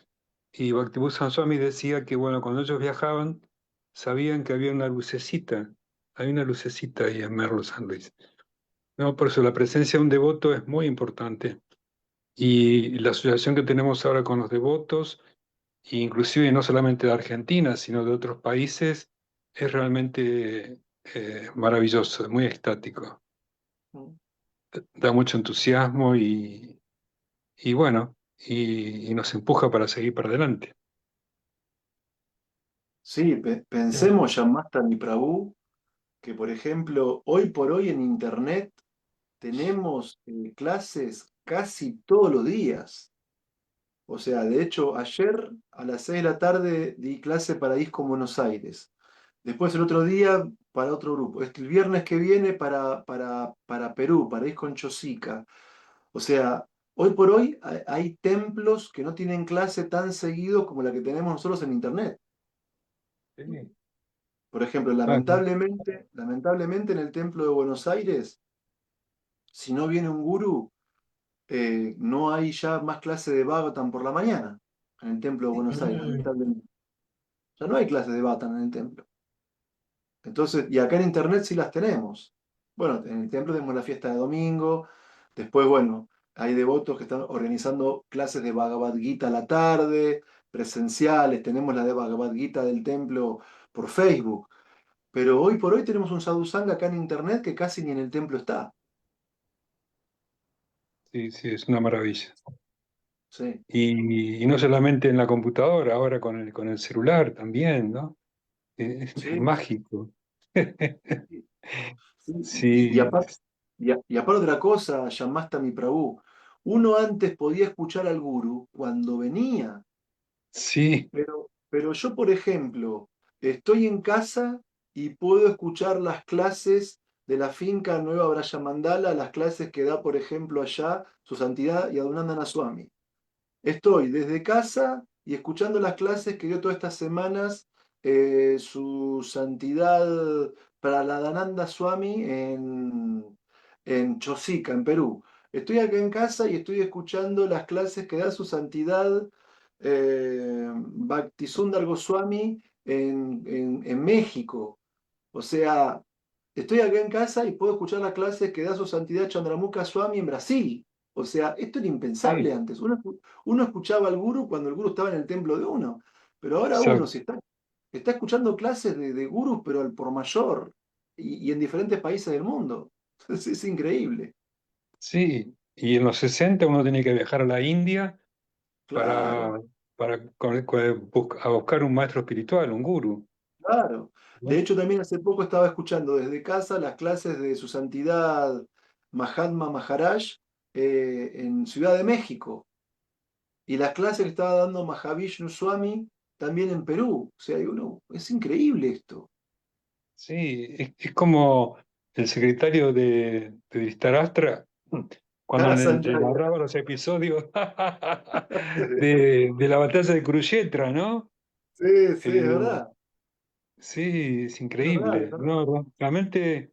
Y Bhaktivinoda Swami decía que, bueno, cuando ellos viajaban, sabían que había una lucecita, hay una lucecita ahí en Merlo, San Luis. No, por eso la presencia de un devoto es muy importante. Y la asociación que tenemos ahora con los devotos, inclusive no solamente de Argentina, sino de otros países, es realmente maravilloso, muy extático. Da mucho entusiasmo y bueno, y nos empuja para seguir para adelante. Sí, pensemos, Yamastani Prabhu, que por ejemplo, hoy por hoy en Internet tenemos clases casi todos los días. O sea, de hecho, ayer a las 6 de la tarde di clase para ISCO Buenos Aires. Después el otro día para otro grupo. El viernes que viene para Perú, para ISCO en Chosica. O sea, hoy por hoy hay templos que no tienen clase tan seguido como la que tenemos nosotros en Internet. Sí. Por ejemplo, Claro. lamentablemente en el templo de Buenos Aires, si no viene un gurú, no hay ya más clase de Bhagavatam por la mañana en el templo de Buenos Aires, Mm. lamentablemente. Ya no hay clases de Bhagavatam en el templo. Entonces, y acá en internet sí las tenemos. Bueno, en el templo tenemos la fiesta de domingo, después, bueno, hay devotos que están organizando clases de Bhagavad Gita a la tarde, presenciales, tenemos la de Bhagavad Gita del templo por Facebook, pero hoy por hoy tenemos un sadhusanga acá en internet que casi ni en el templo está. Sí, sí, es una maravilla. Sí, Y no solamente en la computadora, ahora con el celular también, ¿no? Es sí, mágico. sí. Sí, y Sí, aparte, y aparte otra cosa, Yamastami Prabhu, uno antes podía escuchar al guru cuando venía. sí, Pero yo, por ejemplo, estoy en casa y puedo escuchar las clases de la finca Nueva Braya Mandala, las clases que da, por ejemplo, allá su santidad Yadunandana Swami. Estoy desde casa y escuchando las clases que dio todas estas semanas su santidad Praladananda Swami en Chosica, en Perú. Estoy acá en casa y estoy escuchando las clases que da su santidad Bhaktisundar Goswami en México. O sea, estoy acá en casa y puedo escuchar las clases que da su santidad Chandramukha Swami en Brasil. O sea, esto era impensable sí, antes. Uno escuchaba al gurú cuando el gurú estaba en el templo de uno. Pero ahora uno exacto. se está escuchando clases de gurús, pero al por mayor. Y en diferentes países del mundo. Es increíble. Sí, y en los 60 uno tenía que viajar a la India Claro, a buscar un maestro espiritual, un guru, claro. De ¿no? hecho, también hace poco estaba escuchando desde casa las clases de su santidad Mahatma Maharaj en Ciudad de México. Y las clases que estaba dando Mahavishnu Swami también en Perú. O sea, es increíble esto. Sí, es como el secretario de Dhritarashtra, cuando Ah, le Sanjay. narraba los episodios de la batalla de Kurukshetra, ¿no? Sí, sí, es Eh, verdad. sí, es Es verdad, es increíble. verdad. No, realmente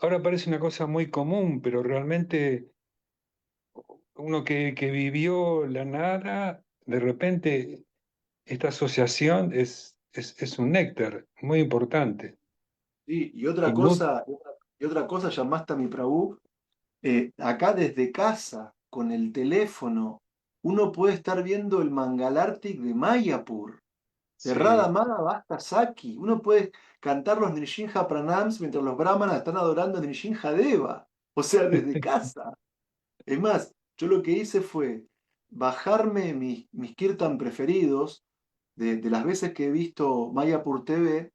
ahora parece una cosa muy común, pero realmente uno que vivió la nada, de repente esta asociación es un néctar muy importante. Sí, Y no, y otra cosa, llamaste a mi Prabhu. Acá desde casa, con el teléfono, uno puede estar viendo el Mangalartik de Mayapur, de Radha sí, Basta Saki. Uno puede cantar los Nrishinha Pranams mientras los brahmanas están adorando a Nrishinha Deva. O sea, desde casa. Es más, yo lo que hice fue bajarme mis kirtan preferidos de las veces que he visto Mayapur TV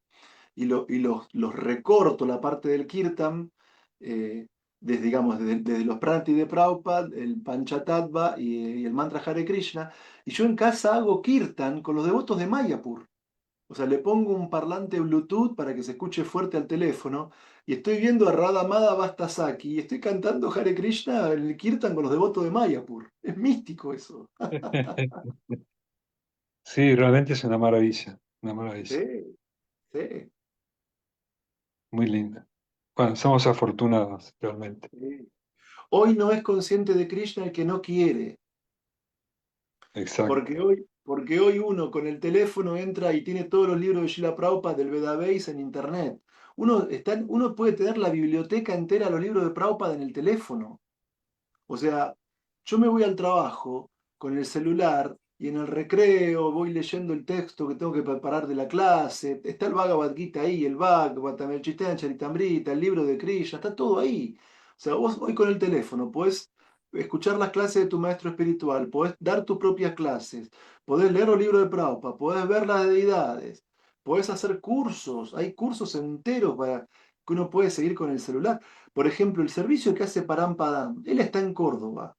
y los recorto la parte del kirtan, eh, digamos, desde los pranti de Prabhupada, el Panchatattva y el mantra Hare Krishna, y yo en casa hago kirtan con los devotos de Mayapur. O sea, le pongo un parlante Bluetooth para que se escuche fuerte al teléfono y estoy viendo a Radhamada Vastasaki y estoy cantando Hare Krishna en el Kirtan con los devotos de Mayapur. Es místico eso. sí, realmente es una maravilla, una maravilla, Sí, sí, muy linda. Bueno, somos afortunados, realmente. sí. Hoy no es consciente de Krishna el que no quiere, Exacto. porque hoy uno con el teléfono entra y tiene todos los libros de Srila Prabhupada del Vedabase en internet. Uno puede tener la biblioteca entera de los libros de Prabhupada en el teléfono. O sea, yo me voy al trabajo con el celular y en el recreo voy leyendo el texto que tengo que preparar de la clase. Está el Bhagavad Gita ahí, el Bhagavatam, el Chaitanya Charitamrita, el libro de Krishna, está todo ahí. O sea, vos hoy con el teléfono podés escuchar las clases de tu maestro espiritual, podés dar tus propias clases, podés leer los libros de Prabhupada, podés ver las deidades, podés hacer cursos. Hay cursos enteros para que uno puede seguir con el celular. Por ejemplo, el servicio que hace Param Padam, él está en Córdoba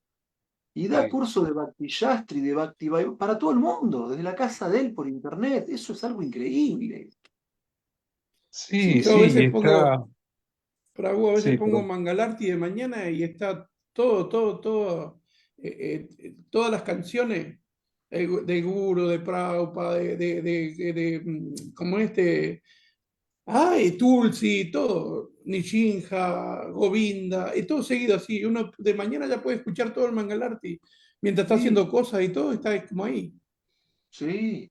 y da Sí, curso de Bhakti Yastri, de Bhakti para todo el mundo, desde la casa de él por internet. Eso es algo increíble. Sí, sí, yo a sí, y veces está, pongo, Prabhu, a veces sí, pongo pero Mangalarti de mañana y está todo, todas las canciones de Guru, de Prabhupada, como Tulsi, todo, Nishinja, Govinda, y todo seguido así. Uno de mañana ya puede escuchar todo el Mangalarti mientras está Sí, haciendo cosas y todo, está como ahí. sí.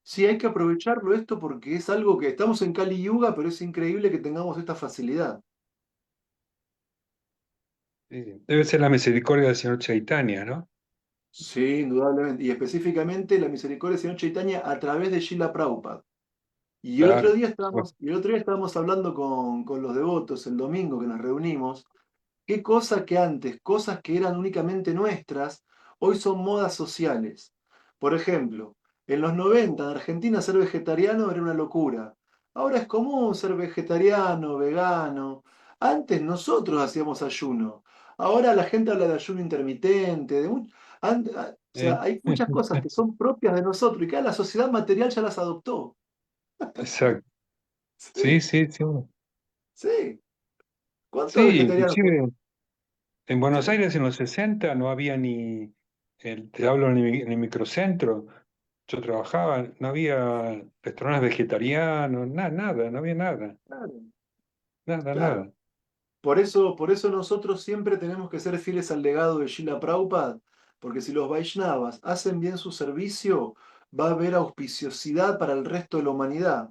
Sí, hay que aprovecharlo esto porque es algo que estamos en Kali Yuga, pero es increíble que tengamos esta facilidad. Sí, debe ser la misericordia del Señor Chaitanya, ¿no? Sí, indudablemente. Y específicamente la misericordia del Señor Chaitanya a través de Srila Prabhupada. Claro. Bueno, Y el otro día estábamos hablando con los devotos, el domingo que nos reunimos. Qué cosa que antes, cosas que eran únicamente nuestras, hoy son modas sociales. Por ejemplo, en los 90 en Argentina ser vegetariano era una locura. Ahora es común ser vegetariano, vegano. Antes nosotros hacíamos ayuno. Ahora la gente habla de ayuno intermitente. O sea, sí, hay muchas cosas que son propias de nosotros y que la sociedad material ya las adoptó. exacto. Sí, Sí, sí, sí. sí. ¿Cuántos Sí, vegetarianos? inclusive en Buenos Sí, Aires en los 60 no había ni, te hablo en el microcentro, yo trabajaba, no había restaurantes vegetarianos, nada, no había nada, claro, nada, claro. nada. Por eso nosotros siempre tenemos que ser fieles al legado de Srila Prabhupada, porque si los Vaishnavas hacen bien su servicio, va a haber auspiciosidad para el resto de la humanidad.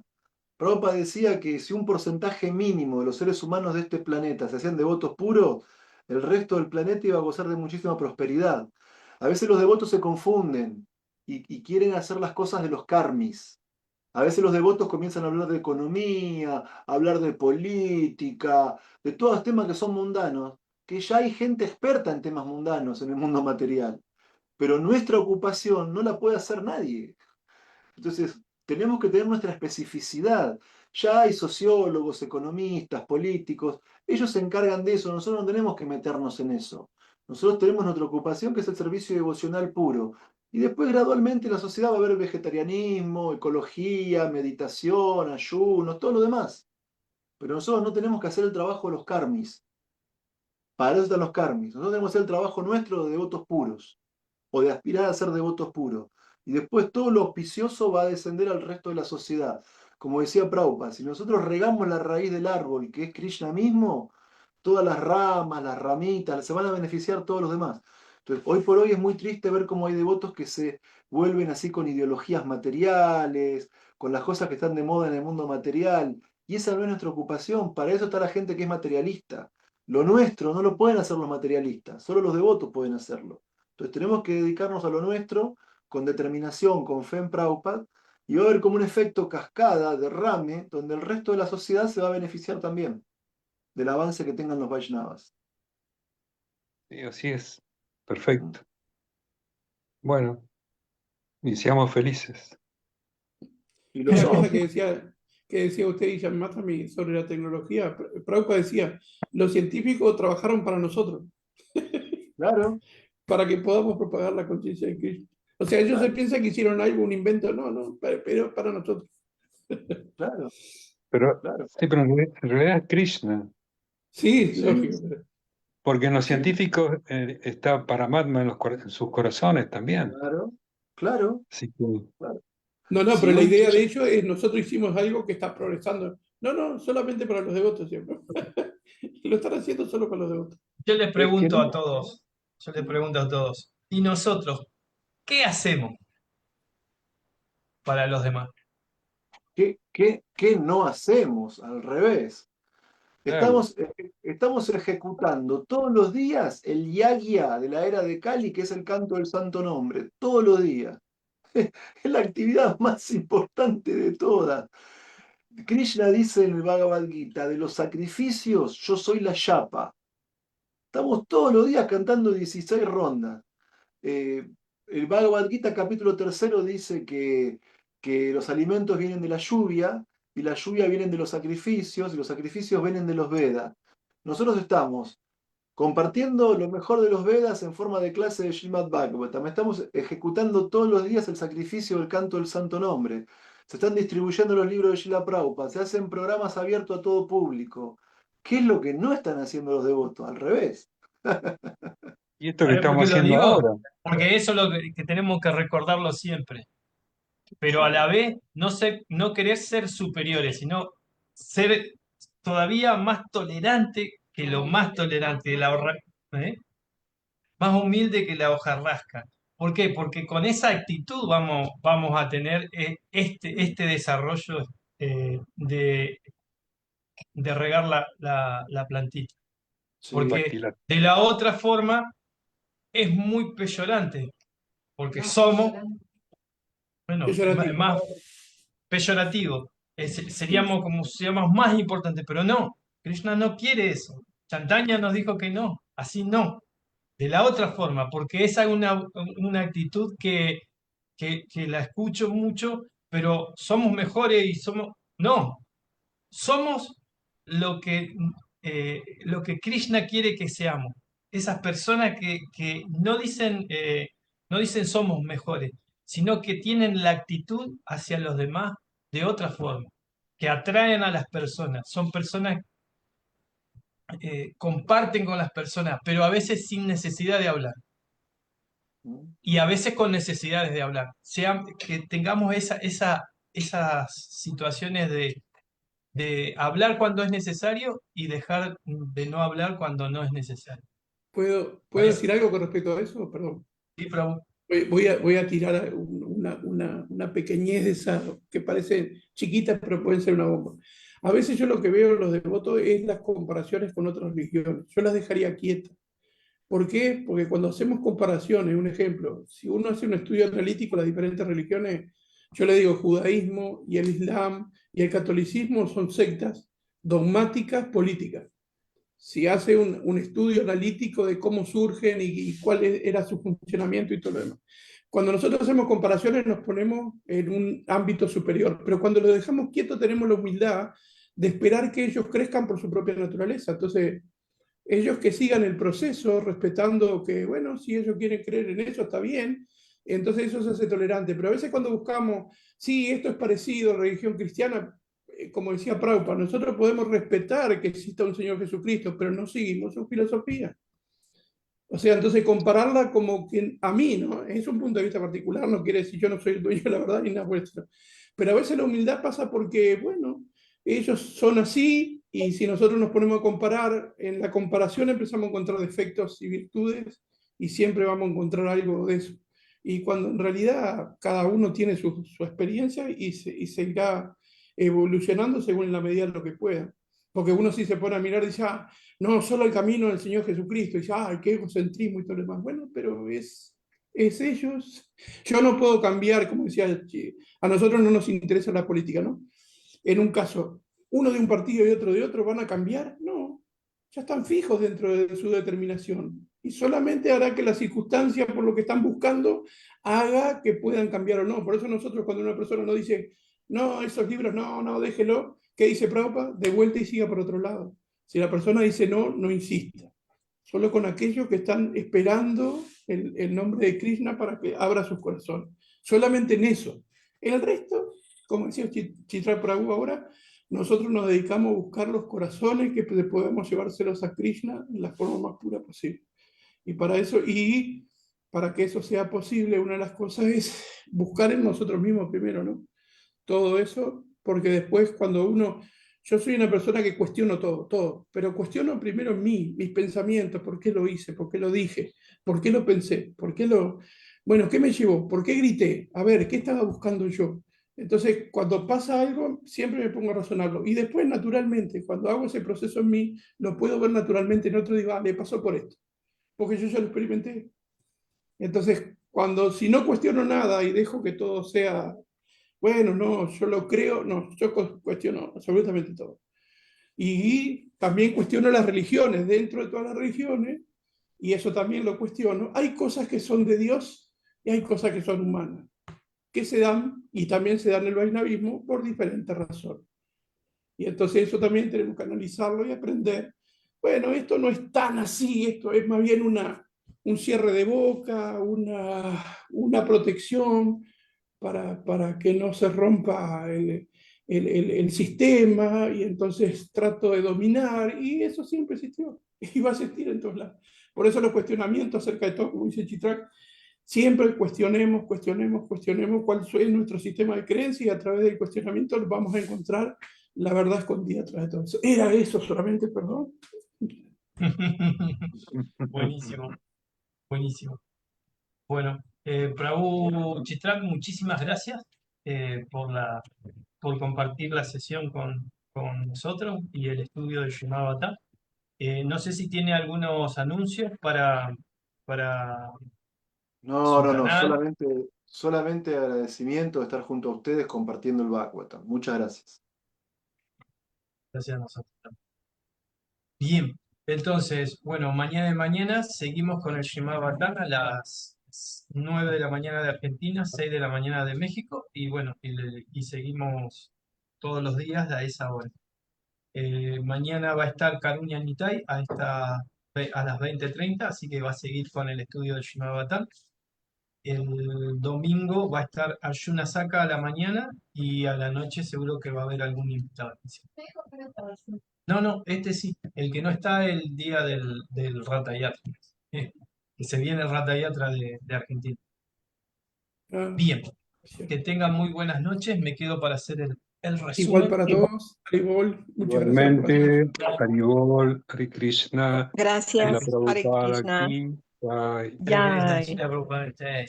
Prabhupada decía que si un porcentaje mínimo de los seres humanos de este planeta se hacían devotos puros, el resto del planeta iba a gozar de muchísima prosperidad. A veces los devotos se confunden y quieren hacer las cosas de los karmis. A veces los devotos comienzan a hablar de economía, a hablar de política, de todos los temas que son mundanos, que ya hay gente experta en temas mundanos en el mundo material. Pero nuestra ocupación no la puede hacer nadie. Entonces, tenemos que tener nuestra especificidad. Ya hay sociólogos, economistas, políticos, ellos se encargan de eso, nosotros no tenemos que meternos en eso. Nosotros tenemos nuestra ocupación, que es el servicio devocional puro. Y después gradualmente en la sociedad va a haber vegetarianismo, ecología, meditación, ayuno, todo lo demás. Pero nosotros no tenemos que hacer el trabajo de los karmis. Para eso están los karmis. Nosotros tenemos que hacer el trabajo nuestro de devotos puros o de aspirar a ser devotos puros. Y después todo lo auspicioso va a descender al resto de la sociedad. Como decía Prabhupada, si nosotros regamos la raíz del árbol, que es Krishna mismo, todas las ramas, las ramitas, se van a beneficiar todos los demás. Entonces, hoy por hoy es muy triste ver cómo hay devotos que se vuelven así con ideologías materiales, con las cosas que están de moda en el mundo material. Y esa no es nuestra ocupación. Para eso está la gente que es materialista. Lo nuestro no lo pueden hacer los materialistas, solo los devotos pueden hacerlo. Entonces tenemos que dedicarnos a lo nuestro con determinación, con fe en Prabhupada, y va a haber como un efecto cascada, derrame, donde el resto de la sociedad se va a beneficiar también del avance que tengan los Vaishnavas. Sí, así es, perfecto. Bueno, y seamos felices. Y lo Una cosa somos, que decía usted y Matami sobre la tecnología, Prabhupada decía, los científicos trabajaron para nosotros, claro, para que podamos propagar la conciencia de Cristo. O sea, ellos se claro, piensan que hicieron algo, un invento, no, pero para nosotros. claro, Pero, claro. sí, pero en realidad es Krishna, Sí, Sí, lógico. porque en los sí, científicos está Paramatma en sus corazones también. claro, claro, Así que, claro. No, Si pero la hoy idea de Krishna, ello es nosotros hicimos algo que está progresando. No, solamente para los devotos siempre. Lo están haciendo solo para los devotos. Yo les es que pregunto a no. todos, yo les pregunto a todos, ¿y nosotros qué hacemos para los demás? ¿Qué no hacemos? Al revés. claro, Estamos ejecutando todos los días el yagya de la era de Kali, que es el canto del santo nombre, todos los días. Es la actividad más importante de todas. Krishna dice en el Bhagavad Gita, de los sacrificios, yo soy la yapa. Estamos todos los días cantando 16 rondas. Eh, el Bhagavad Gita capítulo tercero dice que los alimentos vienen de la lluvia y la lluvia viene de los sacrificios y los sacrificios vienen de los Vedas. Nosotros estamos compartiendo lo mejor de los Vedas en forma de clase de Srimad Bhagavatam. Estamos ejecutando todos los días el sacrificio del canto del santo nombre. Se están distribuyendo los libros de Srila Prabhupada. Se hacen programas abiertos a todo público. ¿Qué es lo que no están haciendo los devotos? Al revés. Y esto que ¿Sabés por qué estamos lo haciendo digo? ahora. Porque eso es lo que tenemos que recordarlo siempre. Pero a la vez no querer ser superiores, sino ser todavía más tolerante que lo más tolerante, ¿eh? Más humilde que la hojarasca. ¿Por qué? Porque con esa actitud vamos a tener este desarrollo de regar la plantita. Sí, Porque de la otra forma es muy peyorante, porque somos, bueno, Peyorativo. más peyorativo. Seríamos como seríamos más importantes, pero no, Krishna no quiere eso. Chaitanya nos dijo que no, así no, de la otra forma, porque esa es una actitud que la escucho mucho, pero somos mejores y somos, no, somos lo que Krishna quiere que seamos. Esas personas que no dicen somos mejores, sino que tienen la actitud hacia los demás de otra forma, que atraen a las personas. Son personas comparten con las personas, pero a veces sin necesidad de hablar. Y a veces con necesidades de hablar. Que tengamos esas situaciones de hablar cuando es necesario y dejar de no hablar cuando no es necesario. ¿Puedo Parece- decir algo con respecto a eso? Perdón. Sí, Prabhu. Voy a tirar una pequeñez de esa que parecen chiquitas, pero pueden ser una bomba. A veces yo lo que veo en los devotos es las comparaciones con otras religiones. Yo las dejaría quietas. ¿Por qué? Porque cuando hacemos comparaciones, un ejemplo, si uno hace un estudio analítico de las diferentes religiones, yo le digo, judaísmo y el islam y el catolicismo son sectas dogmáticas políticas. Si hace un estudio analítico de cómo surgen y cuál era su funcionamiento y todo lo demás. Cuando nosotros hacemos comparaciones nos ponemos en un ámbito superior, pero cuando lo dejamos quieto tenemos la humildad de esperar que ellos crezcan por su propia naturaleza. Entonces, ellos que sigan el proceso, respetando que, bueno, si ellos quieren creer en eso, está bien, entonces eso se hace tolerante. Pero a veces cuando buscamos, sí, esto es parecido a la religión cristiana, como decía Prabhupada, nosotros podemos respetar que exista un Señor Jesucristo, pero no seguimos su filosofía. O sea, entonces compararla como que a mí, ¿no? Es un punto de vista particular, no quiere decir yo no soy el dueño de la verdad ni nada vuestra. Pero a veces la humildad pasa porque, bueno, ellos son así y si nosotros nos ponemos a comparar, en la comparación empezamos a encontrar defectos y virtudes y siempre vamos a encontrar algo de eso. Y cuando en realidad cada uno tiene su experiencia y se irá evolucionando según la medida de lo que pueda. Porque uno sí se pone a mirar y dice, ah, no, solo el camino del Señor Jesucristo. Y dice, ay, qué egocentrismo y todo lo demás. Bueno, pero es ellos. Yo no puedo cambiar, como decía, a nosotros no nos interesa la política, ¿no? En un caso, uno de un partido y otro de otro, ¿van a cambiar? No, ya están fijos dentro de su determinación. Y solamente hará que la circunstancia por lo que están buscando haga que puedan cambiar o no. Por eso nosotros cuando una persona nos dice, no, esos libros, no, déjelo, ¿qué dice Prabhupada? De vuelta y siga por otro lado. Si la persona dice no, no insista. Solo con aquellos que están esperando el nombre de Krishna para que abra sus corazones. Solamente en eso. En el resto, como decía Chitra Prabhu ahora, nosotros nos dedicamos a buscar los corazones que podemos llevárselos a Krishna en la forma más pura posible. Y para que eso sea posible, una de las cosas es buscar en nosotros mismos primero, ¿no? Todo eso, porque después yo soy una persona que cuestiono todo, pero cuestiono primero mis pensamientos, por qué lo hice, por qué lo dije, por qué lo pensé, bueno, ¿qué me llevó? ¿Por qué grité? A ver, ¿qué estaba buscando yo? Entonces, cuando pasa algo, siempre me pongo a razonarlo. Y después, naturalmente, cuando hago ese proceso en mí, lo puedo ver naturalmente en otro y digo, ah, le pasó por esto, porque yo ya lo experimenté. Entonces, si no cuestiono nada y dejo que todo sea bueno, no, yo lo creo, no, yo cuestiono absolutamente todo. Y también cuestiono las religiones, dentro de todas las religiones, y eso también lo cuestiono. Hay cosas que son de Dios y hay cosas que son humanas, que se dan y también se dan en el vaisnavismo por diferentes razones. Y entonces eso también tenemos que analizarlo y aprender. Bueno, esto no es tan así, esto es más bien un cierre de boca, una protección, para que no se rompa el sistema y entonces trato de dominar y eso siempre existió y va a existir en todos lados. Por eso los cuestionamientos acerca de todo, como dice Chitrak, siempre cuestionemos cuál es nuestro sistema de creencias y a través del cuestionamiento vamos a encontrar la verdad escondida atrás de todo eso. ¿Era eso solamente, perdón? Buenísimo, buenísimo. Bueno, Prabhu Chitrak, muchísimas gracias por compartir la sesión con nosotros y el estudio de Srimad-Bhattan. No sé si tiene algunos anuncios para No, su no, no, canal. solamente agradecimiento de estar junto a ustedes compartiendo el Bhagavatam. Muchas gracias. Gracias a nosotros también. Bien, entonces, bueno, mañana seguimos con el Srimad-Bhattan a las 9 de la mañana de Argentina, 6 de la mañana de México, y bueno, y seguimos todos los días a esa hora. Mañana va a estar Karunya Nitai a las 20:30, así que va a seguir con el estudio del Srimad-Bhattan. El domingo va a estar Arjuna Saka a la mañana y a la noche seguro que va a haber algún invitado especial. No, este sí, el que no está el día del Ratha Yatra, que se viene el Ratha Yatra de Argentina. Ah, Bien, cierto. que tengan muy buenas noches, me quedo para hacer el Igual resumen. para todos, Haribol, muchas gracias por la Igualmente, Haribol, Hare Krishna, la Gracias, Hare Prabhupada Krishna. aquí. Bye. Hare Krishna, Yay. Shila Prabhupada Jai.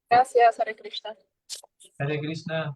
Gracias, Hare Krishna. Hare Krishna.